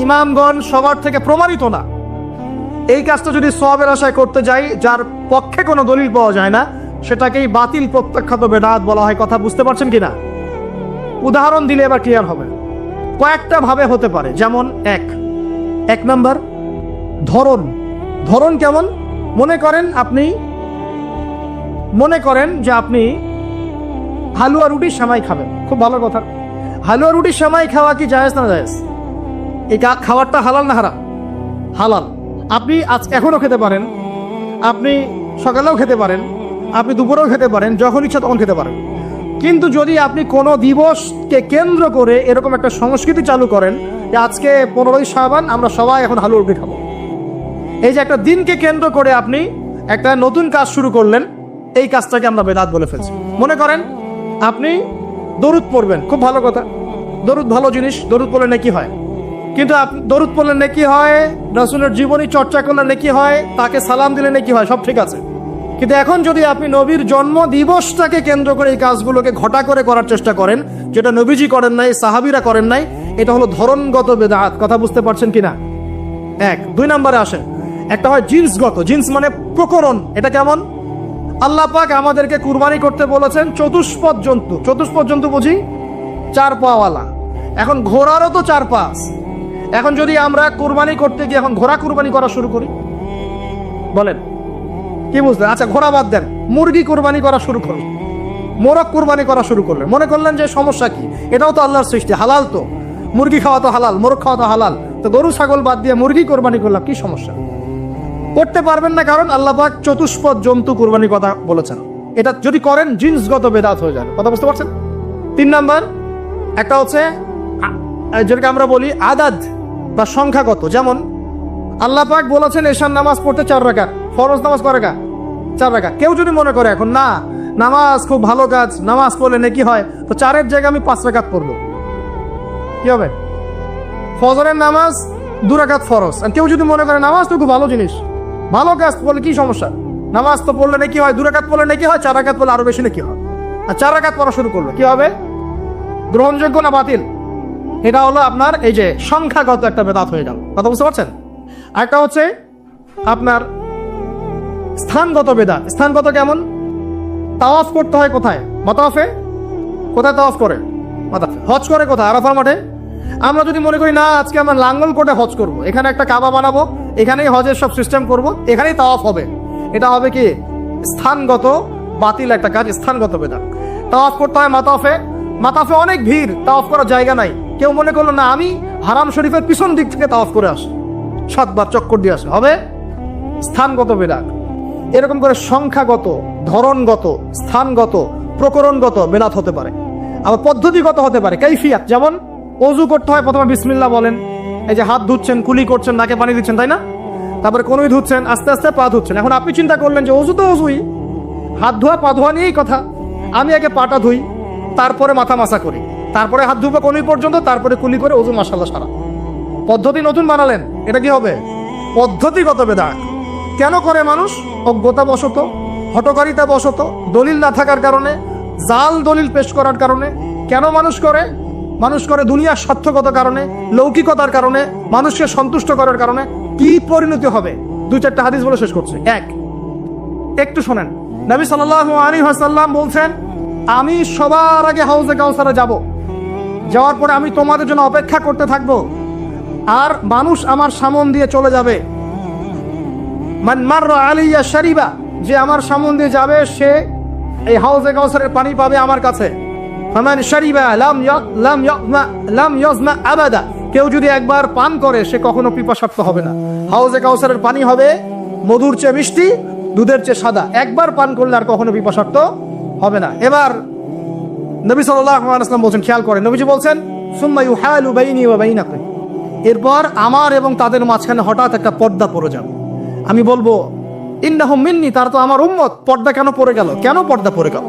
ইমামগণ সবার থেকে প্রমাণিত না, এই কাজটা যদি সওয়াবের আশায় করতে যাই যার পক্ষে কোনো দলিল পাওয়া যায় না, সেটাকেই বাতিল প্রত্যাখ্যাত বেদাত বলা হয়। কথা বুঝতে পারছেন কিনা? উদাহরণ দিলে এবার ক্লিয়ার হবে। কয়েকটা ভাবে হতে পারে। যেমন এক নাম্বার ধরন কেমন? মনে করেন যে আপনি হালুয়া রুটির সেমাই খাবেন। খুব ভালো কথা। হালুয়া রুটির সেমাই খাওয়া কি জায়েজ না জায়েজ? এই খাবারটা হালাল না হারাম? হালাল। আপনি এখনও খেতে পারেন, আপনি সকালেও খেতে পারেন, আপনি দুপুরেও খেতে পারেন, যখন ইচ্ছা তখন খেতে পারেন। কিন্তু যদি আপনি কোনো দিবসকে কেন্দ্র করে এরকম একটা সংস্কৃতি চালু করেন যে আজকে 15ই শাবান আমরা সবাই এখন হালুয়া রুটি খাবো, এই যে একটা দিনকে কেন্দ্র করে আপনি একটা নতুন কাজ শুরু করলেন, এই কাজটাকে আমরা বেদাত বলে ফেলছি। মনে করেন আপনি দরুদ পড়বেন, খুব ভালো কথা, দরুদ ভালো জিনিস, দরুদ পড়লে নেকি হয়। কিন্তু আপনি দরুদ পড়লে নেকি হয়, রাসূলের জীবনী চর্চা করলে নেকি হয়, তাকে সালাম দিলে নেকি হয়, সব ঠিক আছে। কিন্তু এখন যদি আপনি নবীর জন্ম দিবসটাকে কেন্দ্র করে এই কাজগুলোকে ঘটা করে করার চেষ্টা করেন, যেটা নবীজি করেন নাই, সাহাবীরা করেন নাই, এটা হলো ধরনগত বেদাত। কথা বুঝতে পারছেন কিনা? দুই নম্বরে আসে, একটা হয় জিন্সগত। জিন্স মানে প্রকরণ। এটা কেমন? আল্লাহ পাক আমাদেরকে কুরবানি করতে বলেছেন চতুষ্পদ জন্তু। চতুষ্পদ জন্তু বুঝি 4 পাওয়ালা। এখন ঘোড়ারও তো 4 পা আছে। এখন যদি আমরা কুরবানি করতে গিয়ে এখন ঘোড়া কুরবানি করা শুরু করি, বলেন কি বুঝলেন? আচ্ছা ঘোড়া বাদ দেন, মুরগি কুরবানি করা শুরু করলেন, মোরগ কুরবানি করা শুরু করলেন, মনে করলেন যে সমস্যা কি, এটাও তো আল্লাহর সৃষ্টি, হালাল তো, মুরগি খাওয়া তো হালাল, মোরগ খাওয়া তো হালাল, তো গরু ছাগল বাদ দিয়ে মুরগি কুরবানি করলাম, কি সমস্যা? করতে পারবেন না, কারণ আল্লাহ পাক চতুষ্পদ জন্তু কুরবানির কথা বলেছেন। এটা যদি করেন জিন্সগত বেদাত হয়ে যাবে। কথা বুঝতে পারছেন? 3 নাম্বার একটা হচ্ছে যেটাকে আমরা বলি আদাদ বা সংখ্যাগত। যেমন আল্লাহ পাক বলেছেন এশার নামাজ পড়তে 4 রাকাত, ফরজ নামাজ কয় রাকাত? 4 রাকাত। কেউ যদি মনে করে এখন না নামাজ খুব ভালো কাজ, নামাজ পড়লে নেকি হয়, তো 4-এর জায়গায় আমি 5 রাকাত পড়বো, কি হবে? ফজরের নামাজ 2 রাকাত ফরজ। আর কেউ যদি মনে করে নামাজ তো খুব ভালো জিনিস, ভালো কাজ, বলে কি সমস্যা, নামাজ তো পড়লে নেকি হয়, 2 রাকাত পড়লে নেকি হয়, 4 রাকাত পড়লে আরো বেশি নেকি হয়। আর 4 রাকাত পড়া শুরু করলো, কি হবে? গ্রহণযোগ্য না বাতিল? এটা হলো আপনার এই যে সংখ্যাগত একটা বেদাত হয়ে গেল। কথা বুঝতে পারছেন? আরেকটা হচ্ছে আপনার স্থানগত বেদাত। স্থানগত কেমন? তাওয়াফ করতে হয় কোথায়? মাতাফে। কোথায় তাওয়াফ করে? মাতাফে। হজ করে কোথায়? আরাফার মাঠে। আমরা যদি মনে করি না আজকে আমরা লাঙ্গলকোটে হজ করব, এখানে একটা কাবা বানাবো, এখানেই হজের সব সিস্টেম করব, এখানেই তাওয়াফ হবে, এটা হবে কি? স্থানগত বাতিল একটা কাজ, স্থানগত বেদাত। তাওয়াফ করতে হয় মাতাফে। মাতাফে অনেক ভিড়, তাওয়াফ করার জায়গা নাই। কেউ মনে করলো না আমি হারাম শরীফের পিছন দিক থেকে তাওয়াফ করে আসি, 7 বার চক্কর দিয়ে আসে, হবে স্থানগত বেদাত। এরকম করে সংখ্যাগত, ধরনগত, স্থানগত, প্রকরণগত বেদাত হতে পারে। আবার পদ্ধতিগত হতে পারে, কাইফিয়াত। যেমন ওযু করতে হয়, প্রথমে বিসমিল্লাহ বলেন, এই যে হাত ধুচ্ছেন, কুলি করছেন, নাকে পানি দিচ্ছেন, তাই না? তারপরে কোনোই ধুচ্ছেন, আস্তে আস্তে পা ধুচ্ছেন। এখন আপনি চিন্তা করলেন যে ওযু তো ওযুই, হাত ধোয়া পা ধোয়া নিয়েই কথা, আমি আগে পাটা ধুই, তারপরে মাথা মাসা করি, তারপরে হাত ধুবো কোনোই পর্যন্ত, তারপরে কুলি করে ওযু মাশাআল্লাহ সারা। পদ্ধতি নতুন বানালেন, এটা কি হবে? পদ্ধতিগত বেদাত। কেন করে মানুষ? অজ্ঞতাবশত, হঠকারিতা বশত, দলিল না থাকার কারণে, জাল দলিল পেশ করার কারণে। কেন মানুষ করে? মানুষ করে দুনিয়ার স্বার্থগত কারণে, লৌকিকতার কারণে, মানুষকে সন্তুষ্ট করার কারণে। কি পরিণতি হবে? 2-4টা হাদিস বলে শেষ করছে। একটু শোনেন, নবী সাল্লাল্লাহু আলাইহি ওয়াসাল্লাম বলছেন, আমি সবার আগে হাউজে কাউসারে যাব, যাওয়ার পরে আমি তোমাদের জন্য অপেক্ষা করতে থাকবো, আর মানুষ আমার সামন দিয়ে চলে যাবে। মান মাররা আলাইয়া শারিবা, যে আমার সামন দিয়ে যাবে সে এই হাউজে কাউসারের পানি পাবে আমার কাছে। ফামান শারিবা লাম ইয়াজমা আবাদা, কেউ যদি একবার পান করে সে কখনো পিপাসার্ত হবে না। হাউজে কাউসারের পানি হবে মধুর চেয়ে মিষ্টি, দুধের চেয়ে সাদা। একবার পান করলে আর কখনো পিপাসার্ত হবে না। এবার নবী সাল্লাল্লাহু আলাইহি ওয়াসাল্লাম বলছেন, খেয়াল করেন, নবীজি বলছেন, সুম্মা ইউহালু বাইনি ওয়া বাইনাকুম, এরপর আমার এবং তাদের মাঝখানে হঠাৎ একটা পর্দা পড়ে যাবে। আমি বলবো, ইন্নাহুম মিন্নি, তারা তো আমার উম্মত। পর্দা কেন পড়ে গেল? কেন পর্দা পড়ে গেল?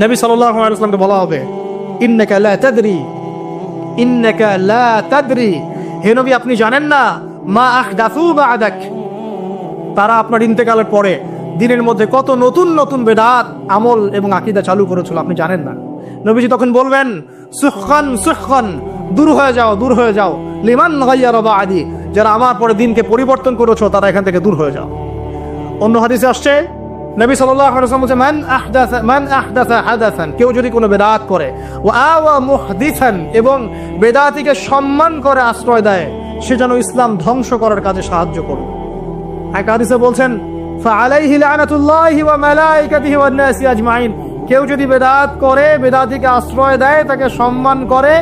নবী সাল্লাল্লাহু আলাইহি ওয়াসাল্লামকে বলা হবে, ইন্নাকা লা তাদরি, ইন্নাকা লা তাদরি, হে নবী আপনি জানেন না, মা আহদাসু বা'দাক, তারা আপনার ইন্তেকালের পরে দিনের মধ্যে কত নতুন নতুন বেদাত, আমল এবং আকীদা চালু করেছিল, আপনি জানেন না। নবীজি তখন বলবেন, সুখখান সুখখান, দূর হয়ে যাও, দূর হয়ে যাও, লিমান গায়্যারা বা'দি, যারা আমার পরে দিনকে পরিবর্তন করেছো তারা এখান থেকে দূর হয়ে যাও। অন্য হাদিসে আসছে, নবী সাল্লাল্লাহু আলাইহি ওয়াসাল্লাম বলেন, মান আহদাসা হাদাসান, কেউ যদি কোনো বেদাত করে, ওয়া আওয়া মুহদিসান, এবং বেদাতিকে সম্মান করে আশ্রয় দেয়, সে যেন ইসলাম ধ্বংস করার কাজে সাহায্য করে। এক হাদিসে বলছেন, ফাআলাইহি লানাতুল্লাহি ওয়া মালাইকাতিহি ওয়ান নাসি আজমাইন, কেউ যদি বেদাত করে, বেদাতিকে আশ্রয় দেয়, তাকে সম্মান করে,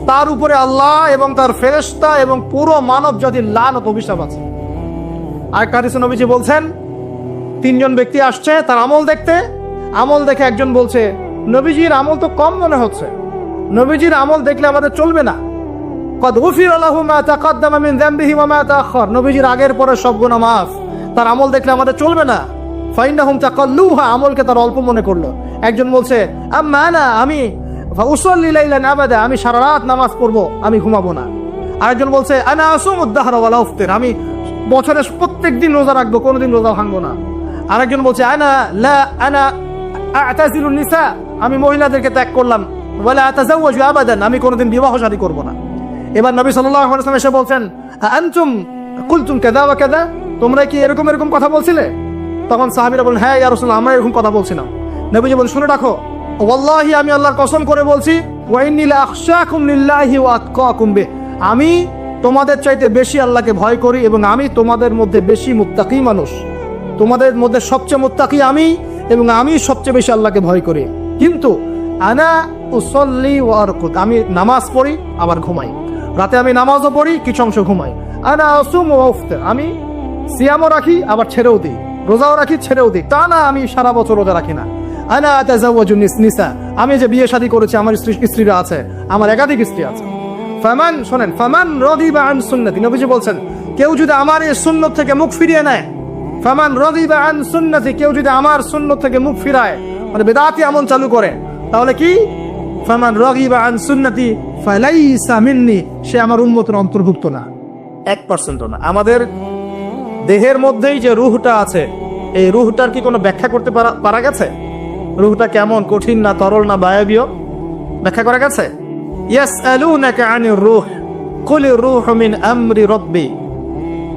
তার উপরে আল্লাহ এবং তার ফেরেশতা এবং পুরো মানব জাতির লানত অভিশাপ আছে। আরেক হাদিসে নবীজি বলছেন, 3 জন ব্যক্তি আসছে তার আমল দেখতে। আমল দেখে একজন বলছে, নবীজির আমল তো কম মনে হচ্ছে, নবীজির আমল দেখলে আমাদের চলবে না। কদ গুফিরা লাহু মা তাকাদ্দামা মিন যামবিহি ওয়া মা তাআখার, নবীজির আগের পরে সব গুনাহ মাফ, তার আমল দেখলে আমাদের চলবে না। ফাইন্নাহুম তাকাল্লুহা, আমলকে তার অল্প মনে করলো। একজন বলছে, আম্মা আনা, আমি ফাউসাল্লি লাইলান আবাদা, আমি সারা রাত নামাজ পড়বো, আমি ঘুমাবো না। আরেকজন বলছে, আনা আসুমুদ দাহরা ওয়ালা আফতির, আমি বছরে প্রত্যেকদিন রোজা রাখবো, কোনোদিন রোজা ভাঙবো না। আরেকজন বলছে, আনা আ'তাজিলুন নিসা, আমি মহিলাদেরকে ত্যাগ করলাম, ওয়ালা আতাজাওয়াজু আবাদান, আমি কোনোদিন বিবাহ শাদী করব না। এবার নবী সাল্লাল্লাহু আলাইহি ওয়াসাল্লাম এসে বলছেন, আনতুম কুলতুম কাযা ওয়া কাযা, তোমরা কি এরকম এরকম কথা বলছিলে? তখন সাহাবীরা বলেন, হ্যাঁ ইয়া রাসূলুল্লাহ, আমরা এরকম কথা বলছিলাম। নবীজি বলেন, শুনে রাখো, ওয়াল্লাহি, আমি আল্লাহর কসম করে বলছি, ওয়া ইন্নী লা আখশাকুম লিল্লাহি ওয়া আতকাকুম বিহি, আমি তোমাদের চাইতে বেশি আল্লাহকে ভয় করি এবং আমি তোমাদের মধ্যে বেশি মুত্তাকি মানুষ। তোমাদের মধ্যে সবচেয়ে মুত্তাকি আমি, এবং আমি সবচেয়ে বেশি আল্লাহকে ভয় করি। কিন্তু আনা উসাল্লি ওয়া আরকুদ, আমি নামাজ পড়ি আবার ঘুমাই, রাতে আমি নামাজও পড়ি, কিছু অংশ ঘুমাই। আনা আসুমু ওয়া আফতির, আমি সিয়ামও রাখি আবার ছেড়েও দিই, রোজাও রাখি ছেড়েও দিই, তা না আমি সারা বছর রোজা রাখি না। আনা আতাজাওয়াজু নিসা, আমি যে বিয়ে শাদী করেছি, আমার স্ত্রীরা আছে, আমার একাধিক স্ত্রী আছে। ফামান, শোনেন, ফামান রাদিবা আন সুন্নতি, নবীজি বলছেন, কেউ যদি আমার এই সুন্নত থেকে মুখ ফিরিয়ে নেয়, ফামান রাদিবা আন সুন্নতি, কেউ যদি আমার সুন্নত থেকে মুখ ফিরায়, মানে বেদাতি আমল চালু করে, তাহলে কি? ফামান রাদিবা আন সুন্নতি ফালাইসা মিন্নি, সে আমার উম্মতের অন্তর্ভুক্ত না, 1% না। আমাদের দেহের মধ্যেই যে রূহটা আছে, এই রূহটার কি কোনো ব্যাখ্যা করতে পারা গেছে? রূহটা কেমন, কঠিন না তরল না বায়বীয়, ব্যাখ্যা করা গেছে? ইয়াসআলুনাকা আনির রূহ কুলির রূহু মিন আমরি রাব্বি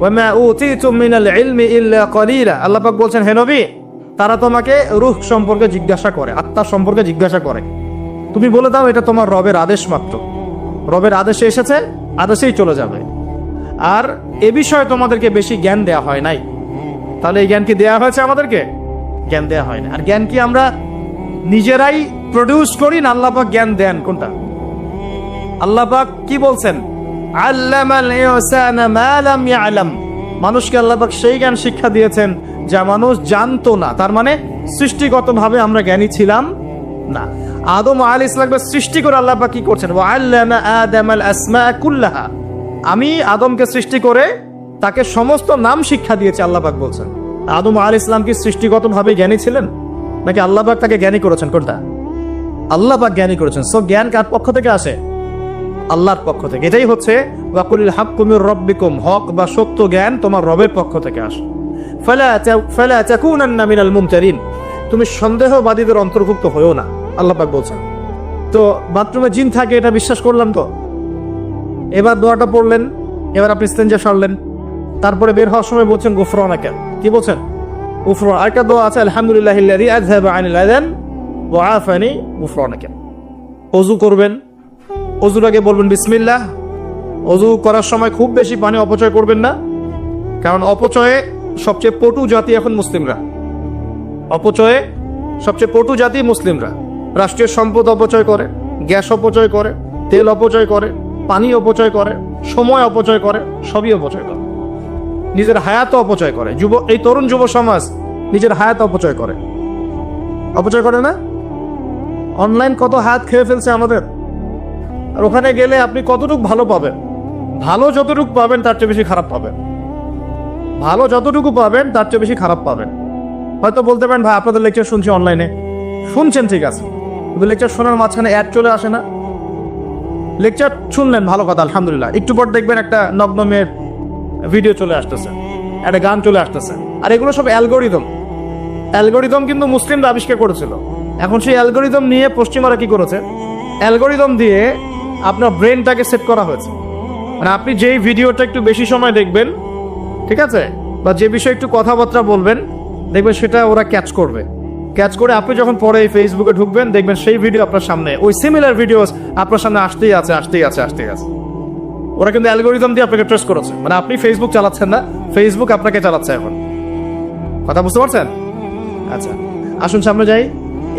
ওয়া মা উতীতুম মিনাল ইলমি ইল্লা কলিলা, আল্লাহ পাক বলছেন, হে নবী, তারা তোমাকে রূহ সম্পর্কে জিজ্ঞাসা করে, আত্মা সম্পর্কে জিজ্ঞাসা করে, তুমি বলে দাও এটা তোমার রবের আদেশ মাত্র, রবের আদেশে এসেছে, আদেশেই চলে যাবে, আর এ বিষয়ে তোমাদেরকে বেশি জ্ঞান দেয়া হয় নাই। তাহলে এই জ্ঞান কি দেয়া হয়েছে আমাদেরকে? জ্ঞান দেয়া হয় না। আর জ্ঞান কি আমরা নিজেরাই প্রডিউস করি না আল্লাহ পাক জ্ঞান দেন? কোনটা? আল্লাহ পাক কি বলছেন? আল্লামাল ইনসানা মা লাম ইয়ালাম, মানুষকে আল্লাহ পাক সেই জ্ঞান শিক্ষা দিয়েছেন যা মানুষ জানতো না। তার মানে সৃষ্টিগতভাবে আমরা জ্ঞানী ছিলাম না। আদম আলাইহিস সালামকে সৃষ্টি করে আল্লাহ পাক কি করছেন? ওয়া আল্লামা আদামাল আসমা কুল্লাহা, আমি আদমকে সৃষ্টি করে তাকে সমস্ত নাম শিক্ষা দিয়েছি, আল্লাহ পাক বলছেন। আদম আলাইহিস সালাম কি সৃষ্টিগতভাবে জ্ঞানী ছিলেন, নাকি আল্লাহ পাক তাকে জ্ঞানী করেছেন? কোনটা? আল্লাহ পাক জ্ঞানী করেছেন। সো জ্ঞান কার পক্ষ থেকে আসে? আল্লাহর পক্ষ থেকে। এটাই হচ্ছে ওয়াকুলিল হাক্কু মির রাব্বিকুম, হক বা সত্য জ্ঞান তোমার রবের পক্ষ থেকে আসে। ফালা তাকুনান্না মিনাল মুমতারিন, তুমি সন্দেহবাদীদের অন্তর্ভুক্ত হয়েও না, আল্লাহ পাক বলছেন। তো বাথরুমে জিন থাকে এটা বিশ্বাস করলাম তো, এবার দোয়াটা পড়লেন, এবার আপনি ইস্তেঞ্জা সারলেন, তারপরে বের হওয়ার সময় বলছেন গুফরানাকা, কি বলছেন? গুফরান। আরেকটা দোয়া আছে, আলহামদুলিল্লাহিল্লাযী আযহাবা আনিল আযান ওয়া আফানি গুফরানাকা। ওযু করবেন, ওযুর আগে বলবেন বিসমিল্লাহ। ওযু করার সময় খুব বেশি পানি অপচয় করবেন না, কারণ অপচয়ে সবচেয়ে পটু জাতি এখন মুসলিমরা। অপচয়ে সবচেয়ে পটু জাতি মুসলিমরা। রাষ্ট্রীয় সম্পদ অপচয় করে, গ্যাস অপচয় করে, তেল অপচয় করে, পানি অপচয় করে, সময় অপচয় করে, সবই অপচয় করে। নিজের হায়াত অপচয় করে। এই তরুণ যুব সমাজ নিজের হায়াত অপচয় করে, অপচয় করে না? অনলাইন কত হায়াত খেয়ে ফেলছে আমাদের। আর ওখানে গেলে আপনি কতটুকু ভালো পাবেন? ভালো যতটুকু পাবেন তার চেয়ে বেশি খারাপ পাবেন। ভালো যতটুকু পাবেন তার চেয়ে বেশি খারাপ পাবেন। হয়তো বলতে পারেন, ভাই আপনাদের লেকচার শুনছি অনলাইনে। শুনছেন, ঠিক আছে, কিন্তু লেকচার শোনার মাঝখানে অ্যাড চলে আসে না? লেকচার শুনলেন, ভালো কথা, আলহামদুলিল্লাহ। একটু পর দেখবেন একটা নগ্ন মেয়ের ভিডিও চলে আসতেছে, একটা গান চলে আসতেছে। আর এগুলো সব অ্যালগোরিদম। অ্যালগোরিদম কিন্তু মুসলিমরা আবিষ্কার করেছিল। এখন সেই অ্যালগোরিদম নিয়ে পশ্চিমারা কি করেছে? অ্যালগোরিদম দিয়ে আপনার ব্রেনটাকে সেট করা হয়েছে। মানে আপনি যেই ভিডিওটা একটু বেশি সময় দেখবেন, ঠিক আছে, বা যে বিষয়ে একটু কথাবার্তা বলবেন, দেখবেন সেটা ওরা ক্যাচ করবে। ক্যাচ করে আপনি যখন পরে ফেসবুকে ঢুকবেন, দেখবেন সেই ভিডিও আপনার সামনে, ওই সিমিলার ভিডিওস আপনার সামনে আসতেই আছে, আসতেই আছে, আসতেই আছে। ওরা কিন্তু অ্যালগোরিদম দিয়ে আপনাকে ট্রেস করেছে। মানে আপনি ফেসবুক চালাচ্ছেন না, ফেসবুক আপনাকে চালাচ্ছে এখন। কথা বুঝতে পারছেন? আচ্ছা, আসুন সামনে যাই।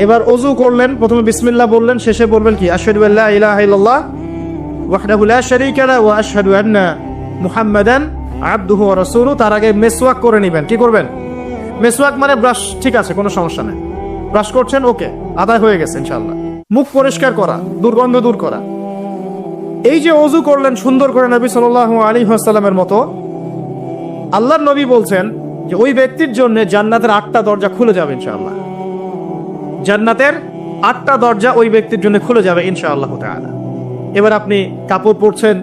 এবার ওযু করলেন, প্রথমে বিসমিল্লাহ বললেন, শেষে বলবেন কি? আশহাদু আল্লা ইলাহা ইল্লাল্লাহ ওয়াহদাহু লা শারীকা লাহু ওয়া আশহাদু আন্না মুহাম্মাদান আবদুহু ওয়া রাসূলুহু। তার আগে মেসওয়াক করে নেবেন। কি করবেন? মেসওয়াক মানে ব্রাশ, ঠিক আছে, কোনো সমস্যা নেই। ব্রাশ করছেন, ওকে, আদায় হয়ে গেছে ইনশাআল্লাহ। মুখ পরিষ্কার করা, দুর্গন্ধ দূর করা। এই যে ওযু করলেন সুন্দর করে নবী সাল্লাল্লাহু আলাইহি ওয়াসাল্লামের মতো, আল্লাহর নবী বলছেন যে ওই ব্যক্তির জন্য জান্নাতের 8টা দরজা খুলে যাবে ইনশাআল্লাহ। জান্নাতের 8টা দরজা ওই ব্যক্তির জন্য খুলে যাবে ইনশাআল্লাহ তাআলা। এবার আপনি কাপড় পরছেন,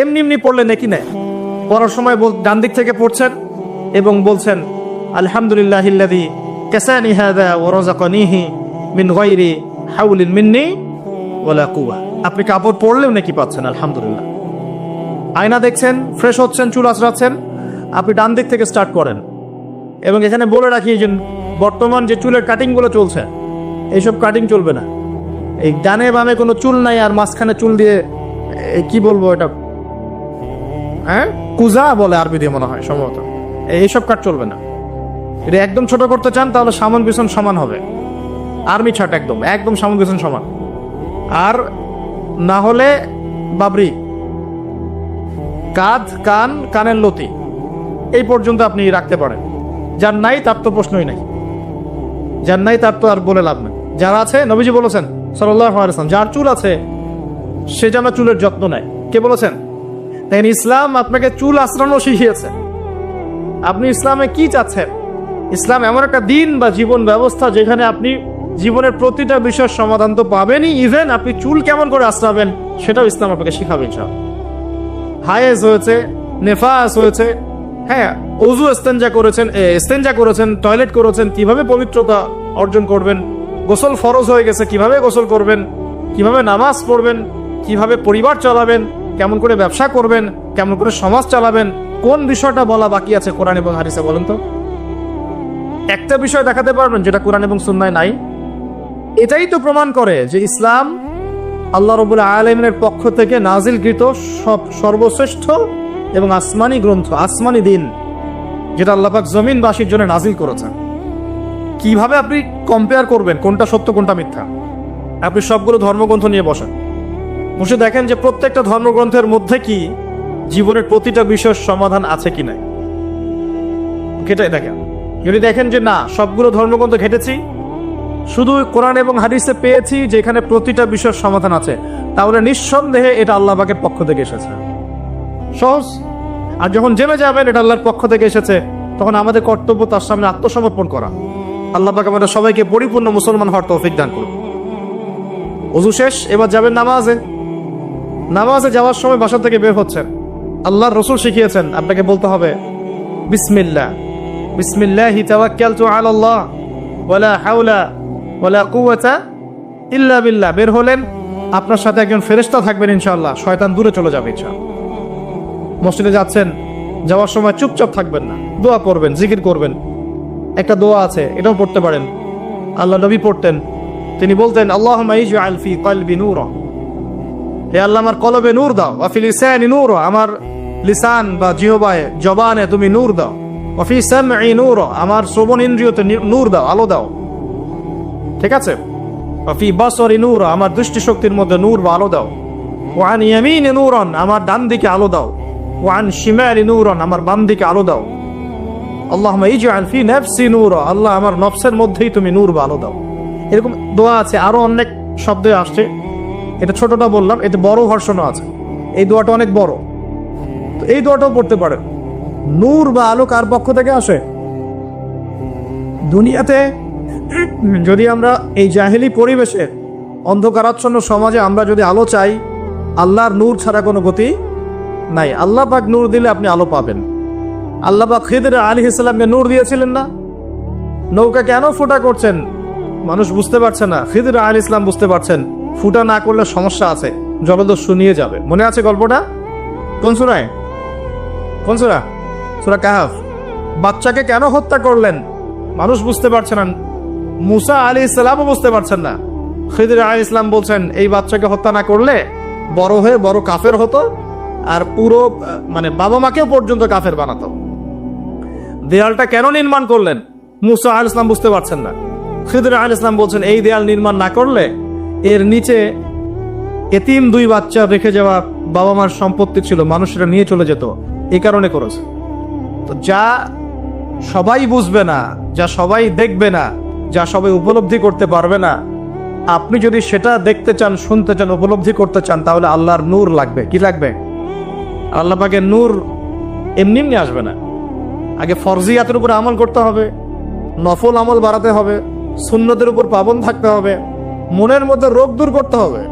এমনি এমনি পড়লেন নাকি না? পড়ার সময় ডান দিক থেকে পড়ছেন এবং বলছেন আলহামদুলিল্লাহিল্লাযী কাসানি হাযা ওয়া রাযাকানিহি মিন গায়রি হাওলিন মিন্নি ওয়ালা কুওয়া। আপনি কাপড় পরলেও নাকি পাচ্ছেন আলহামদুলিল্লাহ। আয়না দেখছেন, ফ্রেশ হচ্ছেন, চুল আঁচড়াচ্ছেন, আপনি ডান দিক থেকে স্টার্ট করেন। এবং এখানে বলে রাখি যে বর্তমান যে চুলের কাটিংগুলো চলছে, এইসব কাটিং চলবে না। এই ডানে বামে কোনো চুল নাই, আর মাঝখানে চুল দিয়ে কি বলবো এটা, হ্যাঁ, কুজা বলে আরবি দিয়ে মনে হয় সম্ভবত। এইসব কাট চলবে না। এটা একদম ছোট করতে চান তাহলে সামন পিছন সমান হবে, আর্মি ছাট, একদম একদম সামন পিছন সমান। আর না হলে বাবরি, কাঁধ, কান, কানের লতি এই পর্যন্ত আপনি রাখতে পারেন। যার নাই তার তো প্রশ্নই নাই, যার নাই তার তো আর বলে লাভ নেই। যারা আছে, নবীজি বলেছেন সাল্লাল্লাহু আলাইহি ওয়াসাল্লাম, যার চুল আছে সে যেন চুলের যত্ন নেয়। কে বলেছেন? তাই ইসলাম আপনাকে চুল আঁচড়ানো শিখিয়েছে। আপনি ইসলামে কি চাচ্ছেন? ইসলাম এমন একটা দিন বা জীবন ব্যবস্থা যেখানে আপনি জীবনের প্রতিটা বিষয়ের সমাধান তো পাবেনই, ইভেন আপনি চুল কেমন করে আঁচড়াবেন সেটাও ইসলাম আপনাকে শিখাবে ইনশাআল্লাহ। হায়েজ হয়েছে, নেফাস হয়েছে, হ্যাঁ, ওযু ইস্তেঞ্জা করেছেন, টয়লেট করেছেন, কিভাবে পবিত্রতা অর্জন করবেন, গোসল ফরজ হয়ে গেছে, কিভাবে গোসল করবেন, কিভাবে নামাজ পড়বেন, কিভাবে পরিবার চালাবেন, কেমন করে ব্যবসা করবেন, কেমন করে সমাজ চালাবেন, কোন বিষয়টা বলা বাকি আছে কোরআন এবং হাদিসে? বলেন তো, একটা বিষয় দেখাতে পারবেন যেটা কোরআন এবং সুন্নায় নাই? এটাই তো প্রমাণ করে যে ইসলাম আল্লাহ রাব্বুল আলামিনের পক্ষ থেকে নাজিলকৃত সর্বশ্রেষ্ঠ এবং আসমানি গ্রন্থ, আসমানি দিন, যেটা আল্লাহ পাক জমিনবাসীর জন্য নাজিল করেছেন। কিভাবে আপনি কম্পেয়ার করবেন কোনটা সত্য কোনটা মিথ্যা? আপনি সবগুলো ধর্মগ্রন্থ নিয়ে বসেন, বসে দেখেন যে প্রত্যেকটা ধর্মগ্রন্থের মধ্যে কি জীবনের প্রতিটা বিষয়ের সমাধান আছে কি নাই। এটাই দেখেন। যদি দেখেন যে না, সবগুলো ধর্মগ্রন্থ ঘেটেছি, শুধু কোরআন এবং হাদিসে পেয়েছি যেখানে প্রতিটা বিষয়ের সমাধান আছে, তাহলে নিঃসন্দেহে এটা আল্লাহ পাকের পক্ষ থেকে এসেছে। সহজ। আর যখন জেনে যাবেন এটা আল্লাহর পক্ষ থেকে এসেছে, তখন আমাদের কর্তব্য তার সামনে আত্মসমর্পণ করা। আল্লাহ পাক আমাদের সবাইকে পরিপূর্ণ মুসলমান হওয়ার তৌফিক দান করুন। ওযু শেষ, এবার যাবেন নামাজে। নামাজে যাওয়ার সময় বাসা থেকে বের হচ্ছেন, আল্লাহর রাসূল শিখিয়েছেন আপনাকে বলতে হবে বিসমিল্লাহ, বিসমিল্লাহি তাওয়াক্কালতু আলাল্লাহ ওয়ালা হাওলা ওয়ালা কুওয়াতা ইল্লা বিল্লাহ বের হলেন, আপনার সাথে একজন ফেরেশতা থাকবেন ইনশাআল্লাহ, শয়তান দূরে চলে যাবে ইনশাআল্লাহ। মসজিদে যাচ্ছেন, যাওয়ার সময় চুপচাপ থাকবেন না, দোয়া পড়বেন, জিকির করবেন। একটা দোয়া আছে, এটাও পড়তে পারেন, আল্লাহ নবী পড়তেন। তিনি বলতেন, আল্লাহুম্মা ইজআল ফি কলবি নূরা, হে আল্লাহ আমার কলবে নূর দাও, ওয়া ফি লিসানি নূরা, আমার লিসান বা জিহবায় জবানে তুমি নূর দাও, ওয়া ফি সামঈ নূরা, আমার শ্রবণ ইন্দ্রিয়তে নূর দাও, আলো দাও। ঠিক আছে? ওয়া ফি বাসরি নূরা, আমার দৃষ্টি শক্তির মধ্যে নূর বা আলো দাও। ওয়া আন ইয়ামিনি নূরান, আমার ডান দিকে আলো দাও। ওয়া আন শিমালি নূরান, আমার বাম দিকে আলো দাও। আল্লাহুম্মা ইজআল ফি নাফসি নূরা, আল্লাহ আমার নফসের মধ্যেই তুমি নূর বা আলো দাও। এরকম দোয়া আছে, আরো অনেক শব্দ আসছে, এটা ছোটটা বললাম, এতে বড় ভার্সনও আছে। এই দোয়াটা অনেক বড়, তো এই দোয়াটাও পড়তে পারেন। নূর বা আলো কার পক্ষ থেকে আসে? দুনিয়াতে যদি আমরা এই জাহেলি পরিবেশে অন্ধকারাচ্ছন্ন সমাজে আমরা যদি আলো চাই, আল্লাহর নূর ছাড়া কোনো গতি নাই। আল্লাহ পাক নূর দিলে আপনি আলো পাবেন। আল্লাহ পাক খিদর আলাইহিস সালামকে নূর দিয়েছিলেন না? নৌকা কেন ফুটা করছেন মানুষ বুঝতে পারছে না, খিদর আলাইহিস সালাম বুঝতে পারছেন ফুটা না করলে সমস্যা আছে, জলদস্যু নিয়ে যাবে। মনে আছে গল্পটা? কোন সূরায়? কোন সূরা? সূরা কাহফ। বাচ্চাকে কেন হত্যা করলেন মানুষ বুঝতে পারছে না, মুসা আলাইহিস সালামও বুঝতে পারছেন না। খিদর আলাইহিস সালাম বলছেন এই বাচ্চাকে হত্যা না করলে বড় হয়ে বড় কাফের হতো, আর পুরো মানে বাবা মাকেও পর্যন্ত কাফের বানাতো। দেয়ালটা কেন নির্মাণ করলেন মুসা আলাইহিস সালাম বুঝতে পারছেন না। খিদর আলাইহিস সালাম বলছেন এই দেয়াল নির্মাণ না করলে এর নিচে এতিম দুই বাচ্চা রেখে যাওয়া বাবা মার সম্পত্তি ছিল, মানুষেরা নিয়ে চলে যেত, এই কারণে করেছে। তো যা সবাই বুঝবে না, যা সবাই দেখবে না, যা সবাই উপলব্ধি করতে পারবে না, আপনি যদি সেটা দেখতে চান, শুনতে চান, উপলব্ধি করতে চান, তাহলে আল্লাহর নূর লাগবে। কি লাগবে? আল্লাহ পাকের নূর এমনি এমনি আসবে না। আগে ফরজিয়াতের উপর আমল করতে হবে, নফল আমল বাড়াতে হবে, সুন্নতের উপর পাবন থাকতে হবে, মনের মধ্যে রোগ দূর করতে হবে।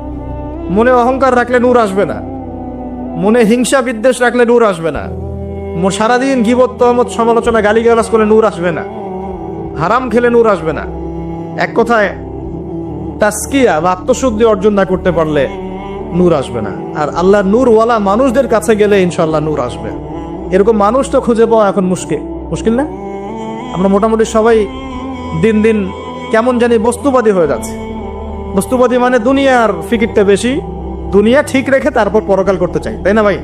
মনে অহংকার রাখলে নূর আসবে না, মনে হিংসা বিদ্বেষ রাখলে নূর আসবে না, সারাদিন গীবত তহমত সমালোচনা গালিগালাজ করলে নূর আসবে না, হারাম খেলে নূর আসবে না। এক কথায় তাসকিয়া বা আত্মশুদ্ধি অর্জন না করতে পারলে নূর আসবে না। আর আল্লাহর নূরওয়ালা মানুষদের কাছে গেলে ইনশাআল্লাহ নূর আসবে। এরকম মানুষ তো খুঁজে পাওয়া এখন মুশকিল না? আমরা মোটামুটি সবাই দিন দিন কেমন জানি বস্তুবাদী হয়ে যাচ্ছে। বস্তুবাদী মানে দুনিয়ার ফিকিরটা বেশি, দুনিয়া ঠিক রেখে তারপর পরকাল করতে চাই, তাই না ভাই?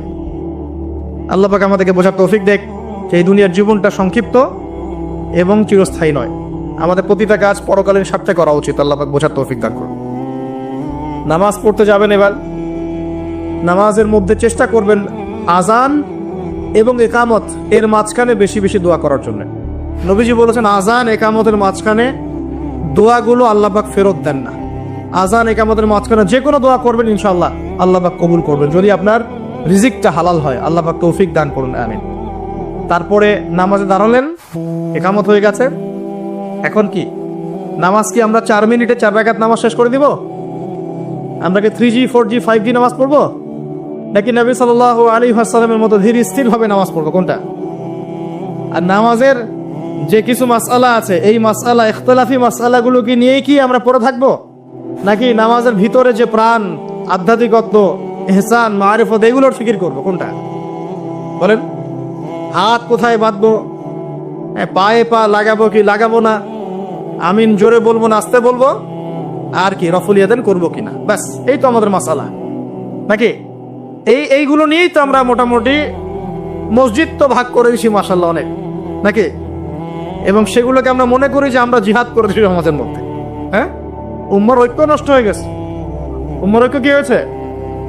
আল্লাহ পাক আমাদেরকে বোঝার তৌফিক দেখ যে এই দুনিয়ার জীবনটা সংক্ষিপ্ত এবং চিরস্থায়ী নয়। আমাদের প্রতিটা কাজ পরকালীন স্বার্থে করা উচিত। আল্লাহ পাক বোঝার তৌফিক দান করুন। নামাজ পড়তে যাবেন, এবার নামাজের মধ্যে চেষ্টা করবেন আজান এবং একামত এর মাঝখানে বেশি বেশি দোয়া করার জন্য। নবীজি বলেছেন আজান একামতের মাঝখানে দোয়াগুলো আল্লাহ পাক ফেরত দেন না। আজান একামতের মাঝখানে যে কোনো দোয়া করবেন ইনশাআল্লাহ আল্লাহ পাক কবুল করবেন, যদি আপনার রিজিকটা হালাল হয়। আল্লাহ পাক তৌফিক দান করুন, আমিন। তারপরে নামাজে দাঁড়ালেন, একামত হয়ে গেছে, এখন কি নামাজ কি আমরা 4 মিনিটে 4 রাকাত নামাজ শেষ করে দিব? আমরা কি 3G 4G 5G নামাজ পড়বো, নাকি নবী সাল্লাল্লাহু আলাইহি ওয়াসাল্লামের মতো ধীর স্থির ভাবে নামাজ পড়বো? কোনটা? আর নামাজের যে কিছু মাসআলা আছে, এই মাসআলা ইখতিলাফি মাসআলাগুলোকে নিয়েই কি আমরা পড়ে থাকবো, নাকি নামাজের ভিতরে যে প্রাণ, আধ্যাত্মিকত্ব, ইহসান, মারিফত এগুলোর ফিকির করবো? কোনটা বলেন? হাত কোথায় বাঁধবো, পায়ে পা লাগাবো কি লাগাবো না, আমিন জোরে বলবো না আস্তে বলবো, আর কি রফুল ইয়াদান করবো কিনা, ব্যাস এই তো আমাদের মাসালা, নাকি? এইগুলো নিয়েই তো আমরা মোটামুটি মসজিদ তো ভাগ করে দিছি মাশাআল্লাহ অনেক, নাকি? এবং সেগুলোকে আমরা মনে করি যে আমরা জিহাদ করে দিছি সমাজের মধ্যে। হ্যাঁ, উম্মার ঐক্য নষ্ট হয়ে গেছে। উম্মার ঐক্য কি হয়েছে?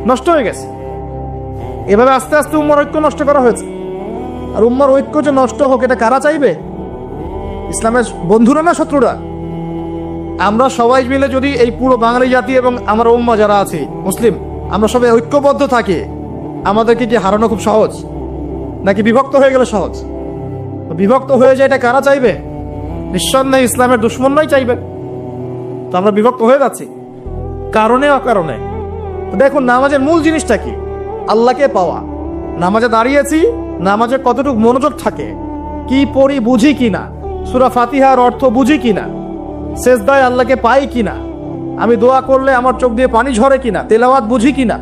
নষ্ট হয়ে গেছে। এভাবে আস্তে আস্তে উম্মার ঐক্য নষ্ট করা হয়েছে। আর উম্মার ঐক্য যে নষ্ট হোক এটা কারা চাইবে? ইসলামের বন্ধুরা না শত্রুরা? আমরা সবাই মিলে যদি এই পুরো বাঙালি জাতি এবং আমার উম্মা যারা আছে মুসলিম, আমরা সবাই ঐক্যবদ্ধ থাকি, আমাদেরকে কি হারানো খুব সহজ, নাকি বিভক্ত হয়ে গেলে সহজ? বিভক্ত হয়ে যায় এটা কারা চাইবে? নিঃসন্দেহে ইসলামের দুশ্মনরাই চাইবে। তো আমরা বিভক্ত হয়ে যাচ্ছি কারণে অকারণে। তো দেখুন নামাজের মূল জিনিসটা কি? আল্লাহকে পাওয়া। নামাজে দাঁড়িয়েছি, নামাজে কতটুকু মনোযোগ থাকে, কি পড়ি বুঝি কিনা, সূরা ফাতিহার অর্থ বুঝি কিনা, সেজদায় আল্লাহকে পাই কিনা, আমি দোয়া করলে আমার চোখ দিয়ে পানি ঝরে কিনা, তেলাওয়াত বুঝি কিনা,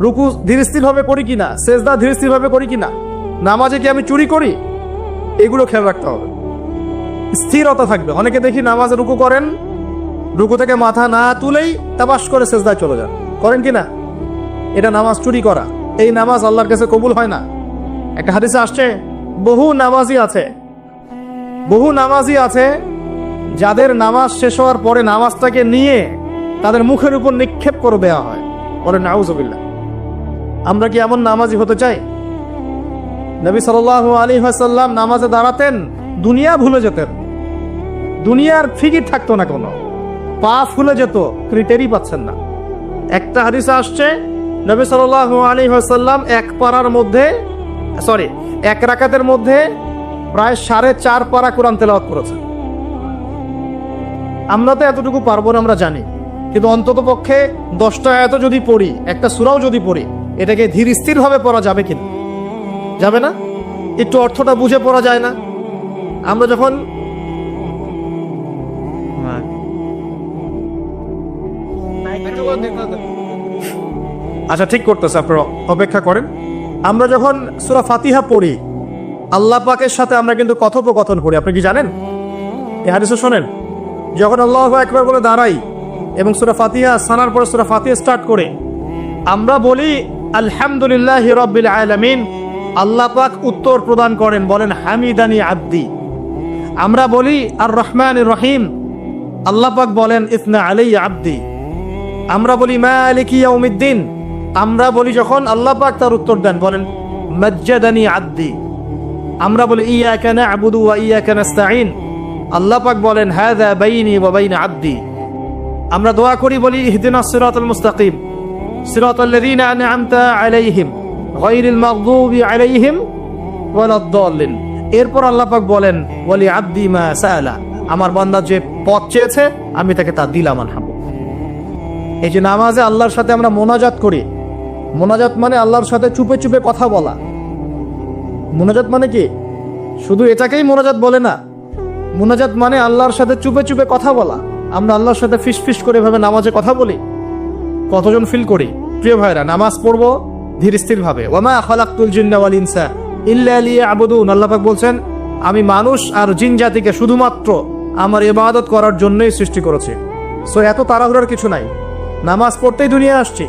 রুকু ধীরস্থিরভাবে করি কিনা, সেজদা ধীরস্থিরভাবে করি কিনা, নামাজে কি আমি চুরি করি, এগুলো খেয়াল রাখতে হবে। স্থিরতা থাকবে। অনেকে দেখি নামাজে রুকু করেন, রুকু থেকে মাথা না তুলেই তাবাস করে সেজদায় চলে যান, করেন কিনা? এটা নামাজ চুরি করা। এই নামাজ আল্লাহর কাছে কবুল হয় না। একটা হাদিসে আসছে, বহু নামাজি আছে যাদের নামাজ শেষ হওয়ার পরে নামাজটাকে নিয়ে তাদের মুখের উপর নিক্ষেপ করে দেওয়া হয়। বলেন নাউজুবিল্লাহ। আমরা কি এমন নামাজি হতে চাই? নবী সাল্লাল্লাহু আলাইহি ওয়াসাল্লাম নামাজে দাঁড়াতেন, দুনিয়া ভুলে যেতেন, দুনিয়ার ফিকির থাকতো না, কোনো পা ফুলে যেত, তিনি টেরই পাচ্ছেন না। একটা হাদিসে আসছে, নবী সাল্লাল্লাহু আলাইহি ওয়াসাল্লাম এক রাকাতের মধ্যে প্রায় 4.5 পারা কোরআন তেলাওয়াত করেছেন। আমরা তো এতটুকু পারবো না, আমরা জানি, কিন্তু অন্তত পক্ষে 10টা আয়াত যদি পড়ি, একটা সূরাও যদি পড়ি, এটাকে ধীর স্থির ভাবে পড়া যাবে কিনা? যাবে না? একটু অর্থটা বুঝে পড়া যায় না? আমরা যখন আচ্ছা ঠিক করতেছে, আপনারা অপেক্ষা করেন। আমরা যখন সূরা ফাতিহা পড়ি, আল্লাহ পাকের সাথে আমরা কিন্তু কথোপকথন করি। আপনি কি জানেন? এই হাদিসে শোনেন, যখন আল্লাহু আকবার বলে দাঁড়াই এবং সূরা ফাতিহা সানার পরে সূরা ফাতিহা স্টার্ট করে আমরা বলি আলহামদুলিল্লাহি রাব্বিল আলামিন, আল্লাহ পাক উত্তর প্রদান করেন, বলেন হামিদানি আব্দি। আমরা বলি আর রহমানির রহিম, আল্লাহ পাক বলেন ইসনা আলাইয়া আব্দি। আমরা বলি মালিকি ইয়াউমিদ্দিন, আমরা বলি যখন আল্লাহ পাক তার উত্তর দেন, বলেন মাজ্জাদানি আব্দি। আমরা বলি ইয়াকা না'বুদু ওয়া ইয়াকা নাস্তাঈন, আল্লাহ পাক বলেন হাযা বাইনি ওয়া বাইনা আব্দি। আমরা দোয়া করি, বলি ইহদিনাস সিরাতাল মুস্তাকিম সিরাতাল লাযীনা আন'আমতা আলাইহিম গায়রিল মাগদুবি আলাইহিম ওয়ালাদ-দাল্লিন। এরপর আল্লাহ পাক বলেন ওয়ালি আব্দি মা সাআলা, আমার বান্দা যে পথ চেয়েছে আমি তাকে তা দিলাম আলহামদুলিল্লাহ। এই যে নামাজে আল্লাহর সাথে আমরা মোনাজাত করি, মোনাজাত মানে আল্লাহর সাথে চুপে চুপে কথা বলা। মোনাজাত মানে কি? শুধু এটাকেই মোনাজাত বলে না, মোনাজাত মানে আল্লাহর সাথে চুপে চুপে কথা বলা। আমরা আল্লাহর সাথে ফিস ফিস করে ভাবে নামাজে কথা বলি, কতজন ফিল করি? প্রিয় ভাইরা, নামাজ পড়বো ধীর স্থির ভাবে। ওয়ামা খালাকতুল জিন্না ওয়াল ইনসা ইল্লা লিয়াবুদুন, আল্লাহ পাক বলছেন আমি মানুষ আর জিন জাতিকে শুধুমাত্র আমার ইবাদত করার জন্যই সৃষ্টি করেছি। সো এত তাড়াহুড়ার কিছু নাই। নামাজ পড়তেই দুনিয়া আসছি,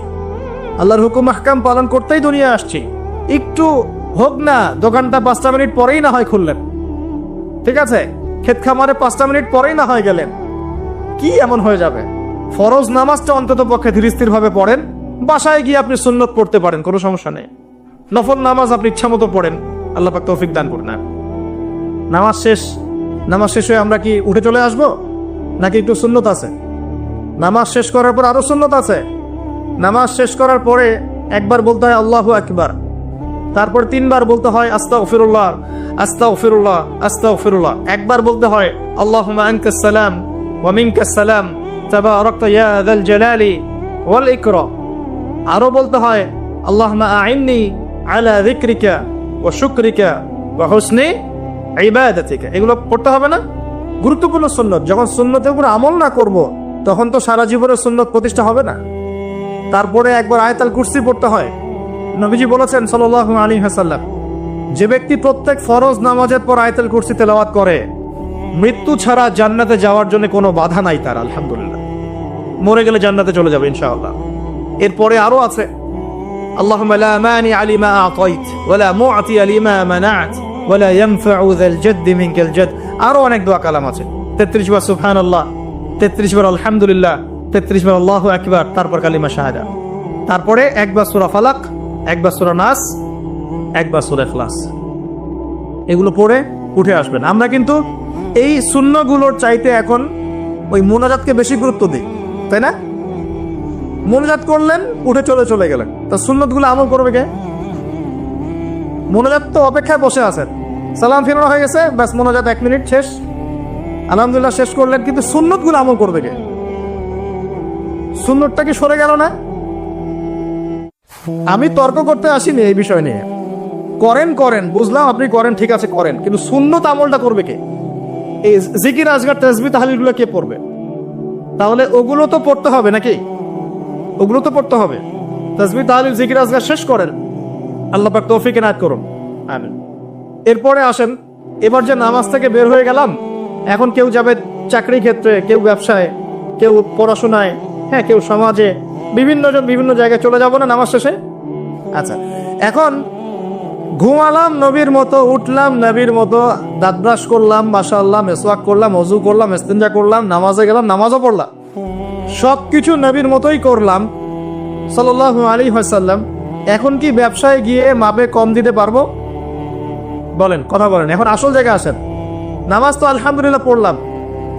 আল্লাহর হুকুম আহকাম পালন করতেই দুনিয়া আসছি। একটু হোক না, দোকানটা 5টা মিনিট পরেই না হয় খুললেন, ঠিক আছে, ক্ষেত খামারে 5টা মিনিট পরেই না হয় গেলেন, কি এমন হয়ে যাবে? ফরজ নামাজটা অন্তত পক্ষে ধীর স্থির ভাবে পড়েন। বাসায় গিয়ে আপনি সুন্নত পড়তে পারেন, কোনো সমস্যা নেই। নফল নামাজ আপনি ইচ্ছা মতো পড়েন, আল্লাহ পাক তৌফিক দান করুন। নামাজ শেষ হয়ে আমরা কি উঠে চলে আসব, নাকি একটু সুন্নত আছে? নামাজ শেষ করার পর আরো সুন্নত আছে। নামাজ শেষ করার পরে একবার বলতে হয় আল্লাহু আকবার, তারপর 3 বার বলতে হয় আস্তাগফিরুল্লাহ আস্তাগফিরুল্লাহ আস্তাগফিরুল্লাহ। একবার বলতে হয় আল্লাহুম্মা আনকাস সালাম ওয়া মিনকাস সালাম তাবারাকতা ইয়া যাল জালালি ওয়াল ইকরাম। আরো বলতে হয় আল্লাহুম্মা আইন্নি আলা যিকরিকা ওয়া শুকরিকা ওয়া হুসনি ইবাদাতিকা। এগুলো পড়তে হবে না? গুরুত্বপূর্ণ সুন্নত। যখন সুন্নতের উপর আমল না করব, তখন তো সারা জীবনের সুন্নত প্রতিষ্ঠা হবে না। তারপরে একবার আয়াতুল কুরসি পড়তে হয়। নবীজি বলেছেন সাল্লাল্লাহু আলাইহি ওয়াসাল্লাম, যে ব্যক্তি প্রত্যেক ফরজ নামাজের পর আয়াতুল কুরসি তেলাওয়াত করে, মৃত্যু ছাড়া জান্নাতে যাওয়ার জন্য কোনো বাধা নাই তার, আলহামদুলিল্লাহ। মরে গেলে জান্নাতে চলে যাবে ইনশাআল্লাহ। এরপরে আরো আছে আল্লাহুম্মা লা মানিআ লিমা আ'তাইত ওয়া লা মু'তিয়া লিমা মানা'ত ওয়া লা ইয়ানফা'ু যাল জাদ্দি মিনকাল জাদ। আরো অনেক দোয়া কালাম আছে। 33 বার সুবহানাল্লাহ, 33 বার আলহামদুলিল্লাহ, 33 বার আল্লাহু আকবার, তারপর কালিমা শাহাদা, তারপরে একবার সূরা ফালাক, একবার সূরা নাস, একবার সূরা ইখলাস। এগুলো পড়ে উঠে আসবেন। আমরা কিন্তু এই সুন্নগুলোর চাইতে এখন ওই মোনাজাতকে বেশি গুরুত্ব দিই, তাই না? মোনাজাত করলেন, উঠে চলে গেলেন, তা সুন্নতগুলো আমল করবে কে? মোনাজাত তো অপেক্ষায় বসে আছেন, সালাম ফিরানো হয়ে গেছে, ব্যাস মোনাজাত 1 মিনিট শেষ, আলহামদুলিল্লাহ শেষ করলেন, কিন্তু সুন্নতগুলো আমল করবে কে? সুন্নতটা কি সরে গেল না? আমি তর্ক করতে আসিনি এই বিষয় নিয়ে, করেন বুঝলাম, আপনি করেন, ঠিক আছে করেন, কিন্তু সুন্নত আমলটা করবে কে? এই জিকির আজগার তাসবিহ তাহলিলগুলো কে পড়বে? তাহলে ওগুলো তো পড়তে হবে নাকি? ওগুলো তো পড়তে হবে। তাসবিহ তাহলিল জিকির আজগার শেষ করেন, আল্লাহ পাক তৌফিক এনায়েত করুন, আমিন। এরপরে আসেন, এবার যে নামাজ থেকে বের হয়ে গেলাম, এখন কেউ যাবে চাকরি ক্ষেত্রে, কেউ ব্যবসায়, কেউ পড়াশোনায়, হ্যাঁ কেউ সমাজে, বিভিন্ন জন বিভিন্ন জায়গায় চলে যাব না নামাজ শেষে? আচ্ছা, এখন ঘুমালাম নবীর মতো, উঠলাম নবীর মতো, দাঁত ব্রাশ করলাম, মাশাআল্লাহ, মেসওয়াক করলাম, ওযু করলাম, ইস্তিনজা করলাম, নামাজে গেলাম, নামাজও পড়লাম, সবকিছু নবীর মতোই করলাম সাল্লাল্লাহু আলাইহি ওয়াসাল্লাম। এখন কি ব্যবসায় গিয়ে মাপে কম দিতে পারবো? বলেন, কথা বলেন। এখন আসল জায়গায় আসেন। নামাজ তো আলহামদুলিল্লাহ পড়লাম,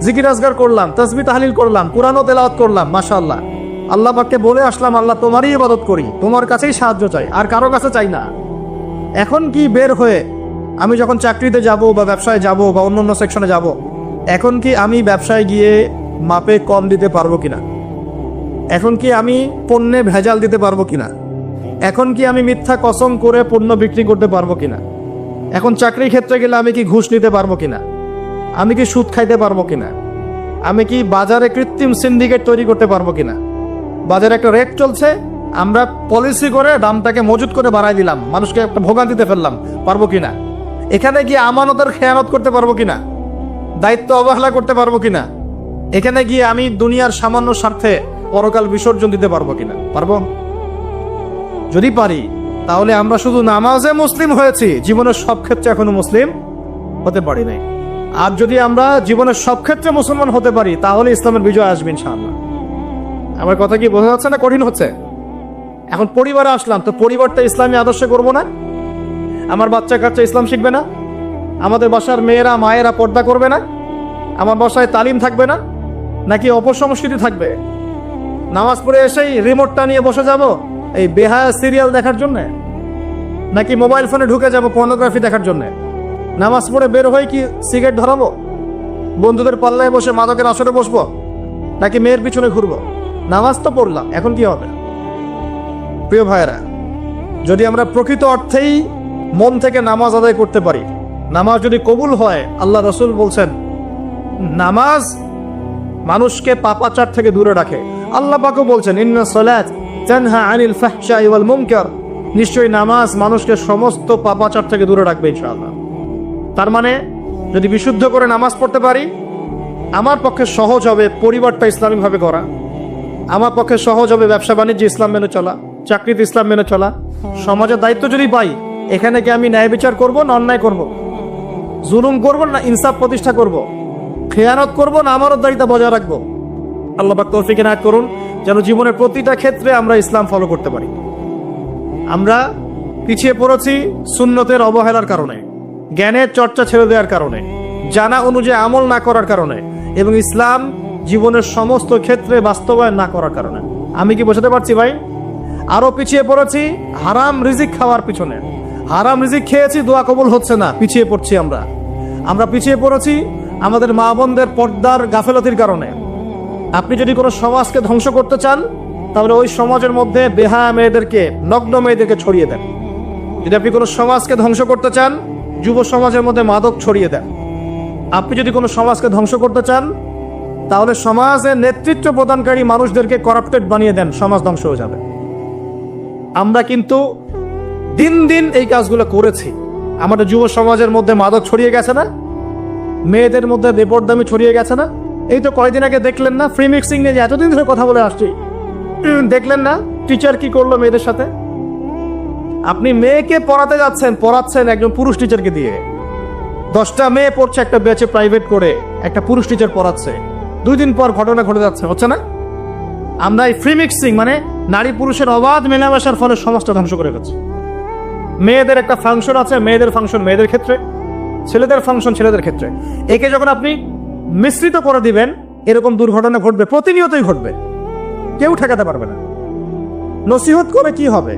জিকির আজগার করলাম, তাসবিহ তাহলিল করলাম, কোরআনও তেলাওয়াত করলাম, মাশাআল্লাহ। আল্লাহ পাককে বলে আসলাম, আল্লাহ তোমারই ইবাদত করি, তোমার কাছেই সাহায্য চাই, আর কারো কাছে চাই না। এখন কি বের হয়ে আমি যখন চাকরিতে যাব বা ব্যবসায় যাব বা অন্য সেকশনে যাব, এখন কি আমি ব্যবসায় গিয়ে মাপে কম দিতে পারবো কিনা? এখন কি আমি পণ্যে ভেজাল দিতে পারবো কিনা? এখন কি আমি মিথ্যা কসম করে পণ্য বিক্রি করতে পারবো কিনা? এখন চাকরির ক্ষেত্রে গেলে আমি কি ঘুষ নিতে পারবো কিনা? আমি কি সুদ খাইতে পারবো কিনা? আমি কি বাজারে কৃত্রিম সিন্ডিকেট তৈরি করতে পারবো কিনা? বাজারে একটা রেট চলছে, আমরা পলিসি করে দামটাকে মজুত করে বাড়াই দিলাম, মানুষকে একটা ভোগান্তিতে ফেললাম, পারবো কিনা? এখানে গিয়ে আমানতের খেয়ানত করতে পারবো কিনা? দায়িত্ব অবহেলা করতে পারবো কিনা? এখানে গিয়ে আমি দুনিয়ার সামান্য স্বার্থে পরকাল বিসর্জন দিতে পারবো কিনা? পারবো? যদি পারি, তাহলে আমরা শুধু নামাজে মুসলিম হয়েছি, জীবনের সব ক্ষেত্রে এখনো মুসলিম হতে পারি নাই। আর যদি আমরা জীবনের সব ক্ষেত্রে মুসলমান হতে পারি, তাহলে ইসলামের বিজয় আসবে ইনশাআল্লাহ। আমার কথা কি বোঝা যাচ্ছে না কঠিন হচ্ছে? এখন পরিবারে আসলাম, তো পরিবারটা ইসলামী আদর্শে করবো না? আমার বাচ্চা কাচ্চা ইসলাম শিখবে না? আমাদের বাসার মেয়েরা মায়েরা পর্দা করবে না? আমার বাসায় তালিম থাকবে না? নাকি অপসংস্কৃতি থাকবে? নামাজ পড়ে এসেই রিমোটটা নিয়ে বসে যাব এই বেহায়া সিরিয়াল দেখার জন্য? নাকি মোবাইল ফোনে ঢুকে যাব পর্নোগ্রাফি দেখার জন্য? নামাজ পড়ে বের হয়ে কি সিগারেট ধরাবো? বন্ধুদের পাল্লায় বসে মাদকের আসরে বসবো? নাকি মেয়ের পিছনে ঘুরবো? নামাজ তো পড়লাম, এখন কি হবে? প্রিয় ভাইয়েরা, যদি আমরা প্রকৃত অর্থেই মন থেকে নামাজ আদায় করতে পারি, নামাজ যদি কবুল হয়, আল্লাহ রাসূল বলছেন নামাজ মানুষকে পাপাচার থেকে দূরে রাখে। আল্লাহ পাকও বলছেন ইন্নাস সালাত তানহা আনিল ফাহশাই ওয়াল মুনকার, নিশ্চয়ই নামাজ মানুষকে সমস্ত পাপাচার থেকে দূরে রাখবে ইনশাআল্লাহ। তার মানে যদি বিশুদ্ধ করে নামাজ পড়তে পারি, আমার পক্ষে সহজ হবে পরিবারটা ইসলামিকভাবে করা, আমার পক্ষে সহজ হবে ব্যবসা বাণিজ্য ইসলাম মেনে চলা, চাকরিতে ইসলাম মেনে চলা। সমাজের দায়িত্ব যদি পাই, এখানে কি আমি ন্যায় বিচার করব না অন্যায় করব? জুলুম করব না ইনসাফ প্রতিষ্ঠা করব? খেয়ানত করব না আমানতদারিতা বজায় রাখবো? আল্লাহ পাক তৌফিক এনায়েত করুন যেন জীবনের প্রতিটা ক্ষেত্রে আমরা ইসলাম ফলো করতে পারি। আমরা পিছিয়ে পড়েছি সুন্নতের অবহেলার কারণে, জ্ঞানের চর্চা ছেড়ে দেওয়ার কারণে, জানা অনুযায়ী আমল না করার কারণে, এবং ইসলাম জীবনের সমস্ত ক্ষেত্রে বাস্তবায়ন না করার কারণে। আমি কি বোঝাতে পারছি ভাই? আরো পিছিয়ে পড়েছি হারাম রিজিক খাওয়ার পিছনে। হারাম রিজিক খেয়েছি, দোয়া কবুল হচ্ছে না, পিছিয়ে পড়ছি আমরা। আমরা পিছিয়ে পড়েছি আমাদের মা বোনদের পর্দার গাফেলতির কারণে। আপনি যদি কোনো সমাজকে ধ্বংস করতে চান, তাহলে ওই সমাজের মধ্যে বেহায়া মেয়েদেরকে, নগ্ন মেয়েদেরকে ছড়িয়ে দেন। যদি আপনি কোনো সমাজকে ধ্বংস করতে চান, যুব সমাজের মধ্যে মাদক ছড়িয়ে দেন। আপনি যদি কোনো সমাজকে ধ্বংস করতে চান, তাহলে সমাজের নেতৃত্ব প্রদানকারী মানুষদেরকে করাপ্টেড বানিয়ে দেন, সমাজ ধ্বংস হয়ে যাবে। আমরা কিন্তু দিন দিন এই কাজগুলো করেছি। আমাদের যুব সমাজের মধ্যে মাদক ছড়িয়ে গেছে না? মেয়েদের মধ্যে বেপরদামি ছড়িয়ে গেছে না? এই তো কয়েকদিন আগে দেখলেন না, ফ্রি মিক্সিং নিয়ে এতদিন ধরে কথা বলে আসছি, দেখলেন না টিচার কি করলো মেয়েদের সাথে? আপনি মেয়েকে পড়াতে যাচ্ছেন, পড়াচ্ছেন একজন পুরুষ টিচারকে দিয়ে। 10টা মেয়ে পড়ছে একটা ব্যাচে প্রাইভেট করে, একটা পুরুষ টিচার পড়াচ্ছে। 2 দিন পর ঘটনা ঘটে যাচ্ছে, হচ্ছে না? আমরা এই ফ্রি মিক্সিং মানে নারী পুরুষের অবাধ মেলামেশার ফলে সমাজটা ধ্বংস করে গেছে। মেয়েদের একটা ফাংশন আছে, মেয়েদের ফাংশন মেয়েদের ক্ষেত্রে, ছেলেদের ফাংশন ছেলেদের ক্ষেত্রে। একে যখন আপনি মিশ্রিত করে দিবেন, এরকম দুর্ঘটনা ঘটবে, প্রতিনিয়তই ঘটবে, কেউ ঠেকাতে পারবে না। নসিহত করে কি হবে?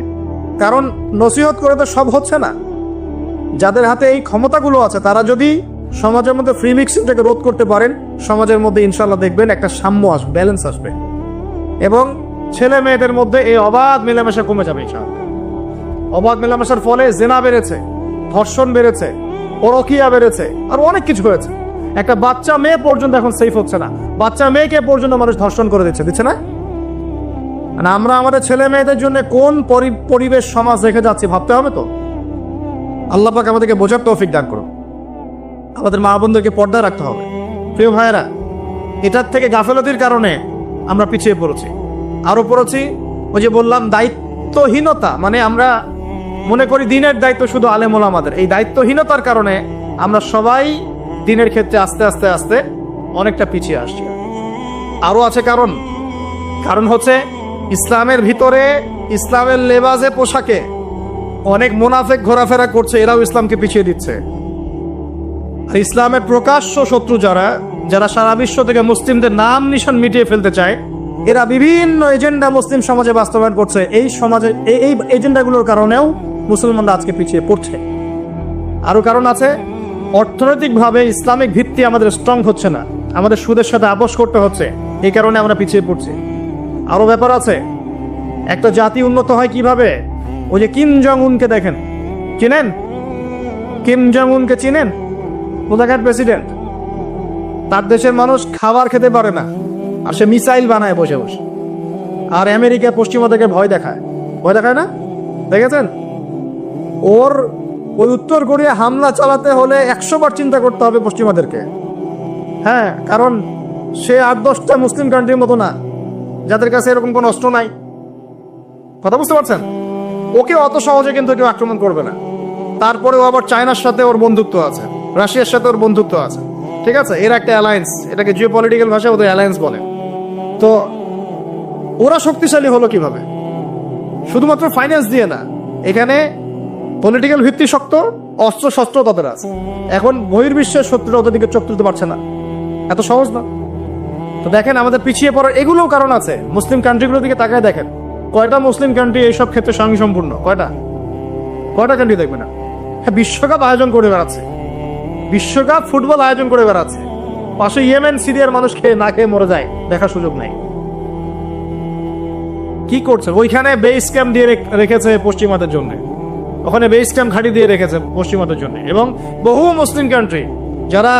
কারণ নসিহত করে তো সব হচ্ছে না। যাদের হাতে এই ক্ষমতাগুলো আছে, তারা যদি সমাজের মধ্যে ফ্রি মিক্সিংটাকে রোধ করতে পারেন, সমাজের মধ্যে ইনশাল্লাহ দেখবেন একটা সাম্য আসবে, ব্যালেন্স আসবে, এবং ছেলে মেয়েদের মধ্যে এই অবাধ মেলামেশা কমে যাবে ইনশাআল্লাহ। অবাধ মেলামেশার ফলে জেনা বেড়েছে, ধর্ষণ বেড়েছে, পরকীয়া বেড়েছে, আর অনেক কিছু হয়েছে। একটা বাচ্চা মেয়ে পর্যন্ত এখন সেফ হচ্ছে না, বাচ্চা মেয়েকে পর্যন্ত মানুষ ধর্ষণ করে দিচ্ছে না। মানে আমরা আমাদের ছেলে মেয়েদের জন্য কোন পরিবেশ সমাজ রেখে যাচ্ছি ভাবতে হবে তো। আল্লাহ পাক আমাদেরকে বোঝার তৌফিক দান করুন। আমাদের মা বোনদেরকে পর্দা রাখতে হবে। প্রিয় ভাইয়েরা, এটার থেকে গাফেলতির কারণে আমরা পিছিয়ে পড়েছি, আরো পড়েছি। ওই যে বললাম দায়িত্বহীনতা, মানে আমরা মনে করি দিনের দায়িত্ব শুধু আলেম ওলামাদের। এই দায়িত্বহীনতার কারণে আমরা সবাই দিনের ক্ষেত্রে আস্তে আস্তে আস্তে অনেকটা পিছিয়ে আসছি। আরো আছে কারণ হচ্ছে ইসলামের ভিতরে, ইসলামের লেবাজে পোশাকে অনেক মুনাফেক ঘোরাফেরা করছে, এরাও ইসলামকে পিছিয়ে দিচ্ছে। আর ইসলামের প্রকাশ্য শত্রু যারা সারা বিশ্ব থেকে মুসলিমদের নাম নিশান মিটিয়ে ফেলতে চায়, এরা বিভিন্ন এজেন্ডা মুসলিম সমাজে বাস্তবায়ন করছে। এই সমাজে এই এজেন্ডাগুলোর কারণেও মুসলমানরা আজকে পিছিয়ে পড়ছে। আরো কারণ আছে, অর্থনৈতিকভাবে ইসলামিক ভিত্তি আমাদের স্ট্রং হচ্ছে না, আমাদের সুদের সাথে আপোষ করতে হচ্ছে, এই কারণে আমরা পিছিয়ে পড়ছি। আরো ব্যাপার আছে, একটা জাতি উন্নত হয় কিভাবে? ওই যে কিম জং উনকে দেখেন, চিনেন? কিম জং উনকে চিনেন? কোথাকার প্রেসিডেন্ট। তার দেশের মানুষ খাবার খেতে পারে না, আর সে মিসাইল বানায় বসে বসে। আর আমেরিকা পশ্চিমা থেকে ভয় দেখায় না, দেখেছেন? ওর ওই উত্তর কোরিয়া হামলা চালাতে হলে 100 বার চিন্তা করতে হবে পশ্চিমাদেরকে। হ্যাঁ, কারণ সে 8-10টা মুসলিম কান্ট্রির মতো না, যাদের কাছে এরকম কোনো অস্ত্র নাই। কথা বুঝতে পারছেন? ওকে অত সহজে কিন্তু কেউ আক্রমণ করবে না। তারপরেও আবার চায়নার সাথে ওর বন্ধুত্ব আছে, রাশিয়ার সাথে ওর বন্ধুত্ব আছে, ঠিক আছে? এর একটা অ্যালায়েন্স, এটাকে জিও পলিটিক্যাল ভাষায় ওদের অ্যালায়েন্স বলে। তো ওরা শক্তিশালী হলো কিভাবে? শুধুমাত্র ফাইন্যান্স দিয়ে না, এখানে পলিটিক্যাল ভিত্তি শক্ত, অস্ত্র শস্ত্র তাদের আছে। এখন বহির্বিশ্বের শত্রুরা ওদের দিকে চোখ তুলতে পারছে না, এত সহজ না। তো দেখেন, আমাদের পিছিয়ে পড়ার এগুলোও কারণ আছে। মুসলিম কান্ট্রিগুলোর দিকে তাকায় দেখেন, কয়টা মুসলিম কান্ট্রি এইসব ক্ষেত্রে স্বয়ংসম্পূর্ণ? কয়টা কান্ট্রি দেখবে না? হ্যাঁ, বিশ্বকাপ আয়োজন করে বেড়াচ্ছে, বিশ্বকাপ ফুটবল আয়োজন করে বেড়াচ্ছে, পাশে ইয়েমেন সিরিয়ার মানুষ না খেয়ে মরে যায়, দেখার সুযোগ নাই। কি করছে? ওইখানে বেস ক্যাম্প দিয়ে রেখেছে পশ্চিমাদের জন্য, ওখানে বেস ক্যাম্প ঘাঁটি দিয়ে রেখেছে পশ্চিমাদের জন্য। এবং বহু মুসলিম কান্ট্রি যারা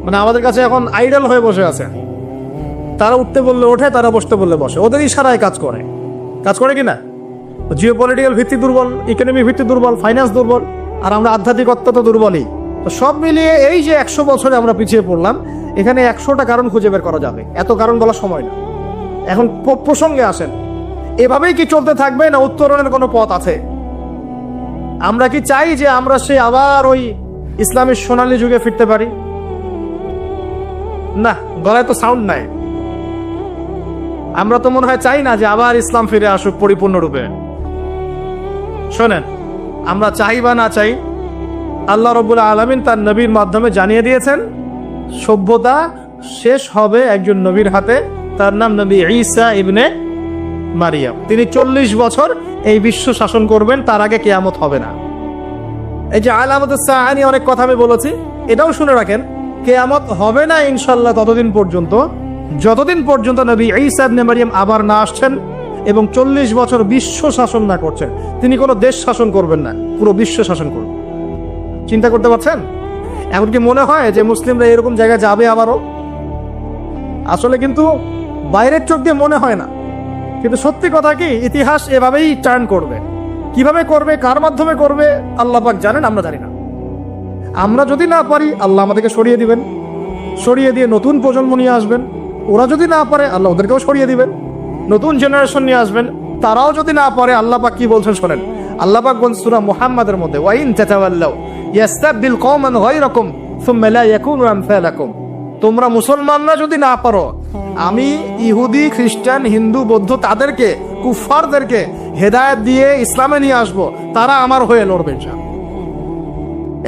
মানে আমাদের কাছে এখন আইডল হয়ে বসে আছে, তারা উঠতে বললে ওঠে, তারা বসতে বললে বসে, ওদের ইশারায় কাজ করে কিনা? জিও পলিটিক্যাল ভিত্তি দুর্বল, ইকোনমি ভিত্তি দুর্বল, ফাইন্যান্স দুর্বল, আর আমরা আধ্যাত্মিকত্ব তো দুর্বলই। তো সব মিলিয়ে এই যে 100 বছরে আমরা পিছিয়ে পড়লাম, এখানে 100টা কারণ খুঁজে বের করা যাবে, এত কারণ বলার সময় না। এখন প্রসঙ্গে আসেন, এভাবেই কি চলতে থাকবে না উত্তরণের কোনো পথ আছে? আমরা কি চাই যে আমরা সে আবার ওই ইসলামের সোনালী যুগে ফিরতে পারি? না, গলায় তো সাউন্ড নাই। আমরা তো মনে হয় চাই না যে আবার ইসলাম ফিরে আসুক পরিপূর্ণরূপে। শোনেন, আমরা চাই বা না চাই, আল্লাহ রাব্বুল আলামিন তার নবীর মাধ্যমে জানিয়ে দিয়েছেন সভ্যতা শেষ হবে একজন নবীর হাতে, তার নাম নবী ঈসা ইবনে মারিয়াম। তিনি 40 বছর এই বিশ্ব শাসন করবেন, তার আগে কিয়ামত হবে না। এই যে আলামাতুস সাআ নিয়ে অনেক কথা আমি বলেছি, এটাও শুনে রাখেন, কিয়ামত হবে না ইনশাআল্লাহ যতদিন পর্যন্ত নবী ঈসা ইবনে মারিয়াম আবার না আসছেন এবং 40 বছর বিশ্ব শাসন না করছেন। তিনি কোনো দেশ শাসন করবেন না, পুরো বিশ্ব শাসন করবেন। চিন্তা করতে পারছেন? এখন কি মনে হয় যে মুসলিমরা এরকম জায়গায় যাবে আবারও? আসলে কিন্তু বাইরের চোখ দিয়ে মনে হয় না, কিন্তু সত্যি কথা কি, ইতিহাস এভাবেই টার্ন করবে। কিভাবে করবে, কার মাধ্যমে করবে, আল্লাহ পাক জানেন, আমরা জানি না। আমরা যদি না পারি, আল্লাহ আমাদেরকে সরিয়ে দিবেন, সরিয়ে দিয়ে নতুন প্রজন্ম নিয়ে আসবেন। ওরা যদি না পারে, আল্লাহ ওদেরকেও সরিয়ে দিবেন, নতুন জেনারেশন নিয়ে আসবেন। তারাও যদি না পারে, আল্লাহ পাক কি বলছেন শোনেন। আল্লাহ পাক বলেন সূরা মুহাম্মাদের মধ্যে, ওয়াইন তাতাওয়াল্লাউ ইয়াস্তাবদিল কওমান গায়রাকুম সুম্মা লা ইয়াকুনু আমসালাকুম। তোমরা মুসলমানরা যদি না পারো, আমি ইহুদি, খ্রিস্টান, হিন্দু, বৌদ্ধ তাদেরকে, কুফফারদেরকে হেদায়েত দিয়ে ইসলামে নিয়ে আসবো, তারা আমার হয়ে লড়বে।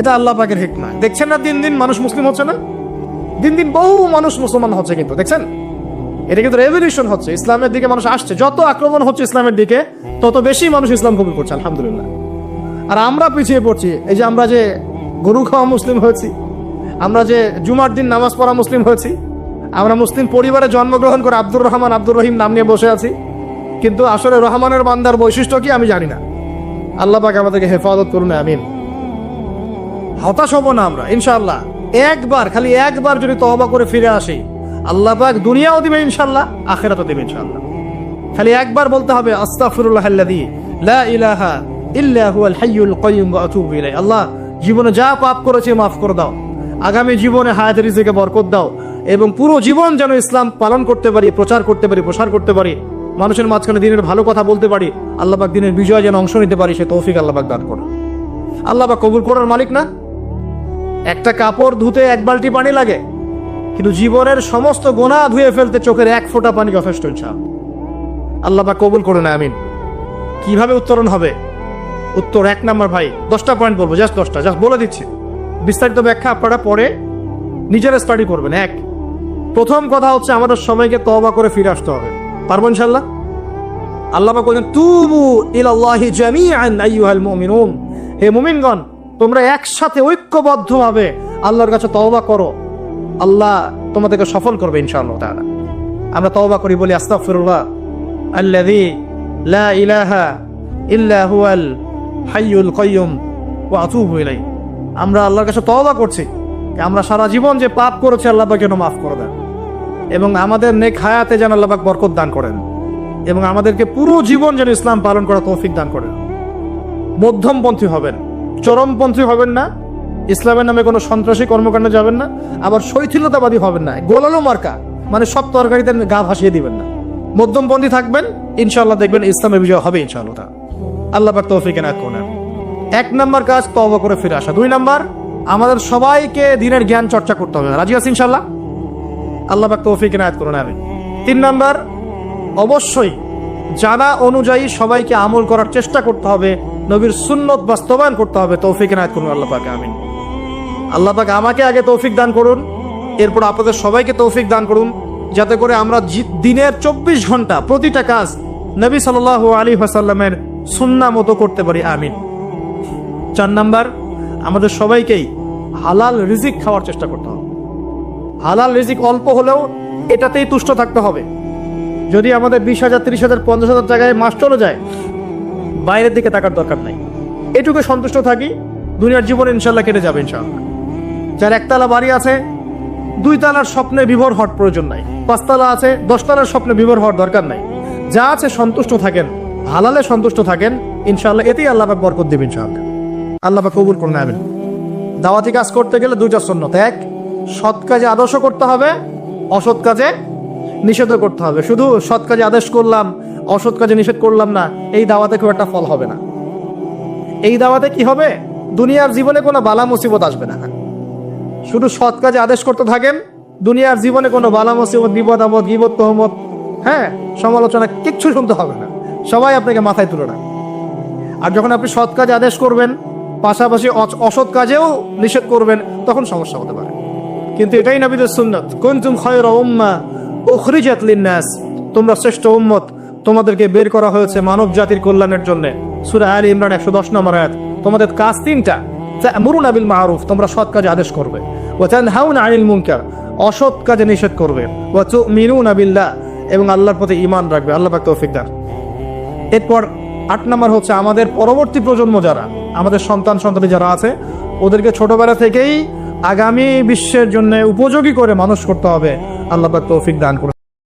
এটা আল্লাহ পাকের হিকমা। দেখছেন না দিন দিন মানুষ মুসলিম হচ্ছে না, দিন দিন বহু মানুষ মুসলমান হচ্ছে, কিন্তু দেখছেন এটা কিন্তু রেভলিউশন হচ্ছে, ইসলামের দিকে মানুষ আসছে। যত আক্রমণ হচ্ছে ইসলামের দিকে, তত বেশি মানুষ ইসলাম কবুল করছে, আলহামদুলিল্লাহ। আর আমরা পিছিয়ে পড়ছি। এই যে আমরা যে গরু খাওয়া মুসলিম হয়েছি, আমরা যে জুমার দিন নামাজ পড়া মুসলিম হয়েছি, আমরা মুসলিম পরিবারে জন্মগ্রহণ করে আব্দুর রহমান, আব্দুর রহিম নাম নিয়ে বসে আছি, কিন্তু আসলে রহমানের বান্দার বৈশিষ্ট্য কি আমি জানি না। আল্লাহ পাক আমাদেরকে হেফাজত করুন, আমিন। হতাশ হব না আমরা ইনশাআল্লাহ। একবার, খালি একবার যদি তওবা করে ফিরে আসি, আল্লাহ পাক দুনিয়াও দিবে ইনশাআল্লাহ, আখিরাতও দিবে ইনশাআল্লাহ। খালি একবার বলতে হবে আস্তাগফিরুল্লাহাল্লাযী লা ইলাহা ইল্লা হুয়াল হাইয়ুল কাইয়্যুম ওয়া আতুবু ইলাইহি। আল্লাহ, জীবনে যা পাপ করেছি মাফ করে দাও, আগামী জীবনে হায়াত রিজিকে বরকত দাও, এবং পুরো জীবন যেন ইসলাম পালন করতে পারি, প্রচার করতে পারি, প্রসার করতে পারি, মানুষের মাঝখানে দিনের ভালো কথা বলতে পারি, আল্লাহ পাক দিনের বিজয় যেন অংশ নিতে পারি, সে তৌফিক আল্লাহ পাক দান করুন। আল্লাহ পাক কবুল করার মালিক না? একটা কাপড় ধুতে 1 বালতি পানি লাগে, কিন্তু জীবনের সমস্ত গুনাহ ধুয়ে ফেলতে চোখের 1 ফোঁটা পানি যথেষ্ট ইনশাআল্লাহ। আল্লাহ পাক কবুল করুন, আমিন। কিভাবে উত্তরণ হবে? উত্তর 1 নাম্বার ভাই, 10টা পয়েন্ট বলবো, জাস্ট 10টা, জাস্ট বলে দিচ্ছি। বিস্তারিত ব্যাখ্যা আপনারা পরে নিজেরা স্টাডি করবেন। প্রথম কথা হচ্ছে আমাদের সবাইকে তওবা করে ফিরে আসতে হবে। পারবো ইনশাআল্লাহ? আল্লাহ পাক বলেন, তুবু ইলাল্লাহি জামিআন আইয়ুহাল মুমিনুন, হে মুমিনগণ, তোমরা একসাথে ঐক্যবদ্ধভাবে আল্লাহর কাছে তওবা করো, আল্লাহ তোমাদেরকে সফল করবে ইনশাআল্লাহ তাআলা। আমরা তওবা করি, বলি আস্তাগফিরুল্লাহ আল্লাযী লা ইলাহা ইল্লা হুয়াল হাইয়ুল কাইয়্যুম ওয়া আতুবু ইলাইহি। আমরা আল্লাহর কাছে তওবা করছি, আমরা সারা জীবন যে পাপ করেছি আল্লাহ পাক যেন মাফ করে দেন, এবং আমাদের নেক হায়াতে যেন আল্লাহ পাক বরকত দান করেন, এবং আমাদেরকে পুরো জীবন যেন ইসলাম পালন করার তৌফিক দান করেন। মধ্যমপন্থী হবেন, চরমপন্থী হবেন না, ইসলামের নামে কোনো সন্ত্রাসী কর্মকাণ্ডে যাবেন না, আবার শৈথিলতাবাদী হবেন না, গোলালো মার্কা মানে সব তরকারিতে গা ভাসিয়ে দিবেন না। মধ্যমপন্থী থাকবেন, ইনশাআল্লাহ দেখবেন ইসলামের বিজয় হবে ইনশাআল্লাহ। আল্লাহ পাক তৌফিক এনায়েত করুন। 1 নাম্বার কাজ তওবা করে ফিরে আসা। 2 নাম্বার, আমাদের সবাইকে দ্বীনের জ্ঞান চর্চা করতে হবে। রাজি আছি ইনশাআল্লাহ? আল্লাহ পাক তৌফিক এনায়েত করুন, আমিন। 3 নাম্বার, অবশ্যই জানা অনুযায়ী সবাইকে আমল করার চেষ্টা করতে হবে, নবীর সুন্নত বাস্তবায়ন করতে হবে। তৌফিক এনায়েত করুন আল্লাহ পাক, আমিন। আল্লাহ পাক আমাকে আগে তৌফিক দান করুন, এরপর আপনাদের সবাইকে তৌফিক দান করুন, যাতে করে আমরা দিনের 24 ঘন্টা প্রতিটা কাজ নবী সাল্লাল্লাহু আলাইহি ওয়াসাল্লামের সুন্নাহ মতো করতে পারি, আমিন। 4 নাম্বার, আমাদের সবাইকেই হালাল রিজিক খাওয়ার চেষ্টা করতে হবে। হালাল রিজিক অল্প হলেও এটাতেই তুষ্ট থাকতে হবে। যদি আমাদের 20,000, 30,000, 50,000 টাকায় মাস চলে যায়, বাইরের দিকে তাকার দরকার নাই, এটুকু সন্তুষ্ট থাকি, দুনিয়ার জীবন ইনশাআল্লাহ কেটে যাবে ইনশাআল্লাহ। যার 1 তালা বাড়ি আছে, 2 তালার স্বপ্নে বিভোর হওয়ার প্রয়োজন নাই, 5 তালা আছে, 10 তালার স্বপ্নে বিভোর হওয়ার দরকার নাই। যা আছে সন্তুষ্ট থাকেন, হালালে সন্তুষ্ট থাকেন, ইনশাআল্লাহ এতেই আল্লাহ পাক বরকত দেবেন ইনশাআল্লাহ। আল্লাহ পাক কবুল করুন, আমিন। দাওয়াতি কাজ করতে গেলে 2টা সুন্নাত। 1, সৎ কাজে আদর্শ করতে হবে, অসৎ কাজে নিষেধ করতে হবে। শুধু সৎ কাজে আদেশ করলাম, অসৎ কাজে নিষেধ করলাম না, এই দাওয়াতে খুব একটা ফল হবে না। এই দাওয়াতে কি হবে? দুনিয়ার জীবনে কোনো বালা মুসিবত আসবে না। শুধু সৎ কাজে আদেশ করতে থাকেন, দুনিয়ার জীবনে কোনো বালা মুসিবত, বিপদ আপদ, গীবত, তহমত, সমালোচনা কিচ্ছু শুনতে হবে না, সবাই আপনাকে মাথায় তুলে রাখবে। আর যখন আপনি সৎ কাজে আদেশ করবেন, পাশাপাশি অসৎ কাজেও নিষেধ করবেন, তখন সমস্যা হতে পারে। কিন্তু এটাই নবীদের সুন্নাত, কুনতুম খায়রা উম্মাহ উখরিজাত লিন-নাস, তোমরা শ্রেষ্ঠ উম্মত, তোমাদেরকে বের করা হয়েছে মানব জাতির কল্যাণের জন্য। সূরা আলে ইমরান 110 নম্বর আয়াত। তোমাদের কাজ 3টা, তা'মুরুনা বিল মা'রুফ, তোমরা সৎ কাজে আদেশ করবে, ওয়া তানহাউনা আনিল মুনকার, অসৎ কাজে নিষেধ করবে, ওয়া তু'মিনুনা বিল্লাহ, এবং আল্লাহর প্রতি ঈমান রাখবে। আল্লাহ পাক তৌফিক দান। এরপর 8 নম্বর হচ্ছে আমাদের পরবর্তী প্রজন্ম যারা, আমাদের সন্তান-সন্ততি যারা আছে, ওদেরকে ছোটবেলা থেকেই আগামী বিশ্বের জন্য উপযোগী করে মানুষ করতে হবে। আল্লাহ পাক তৌফিক দান করুন।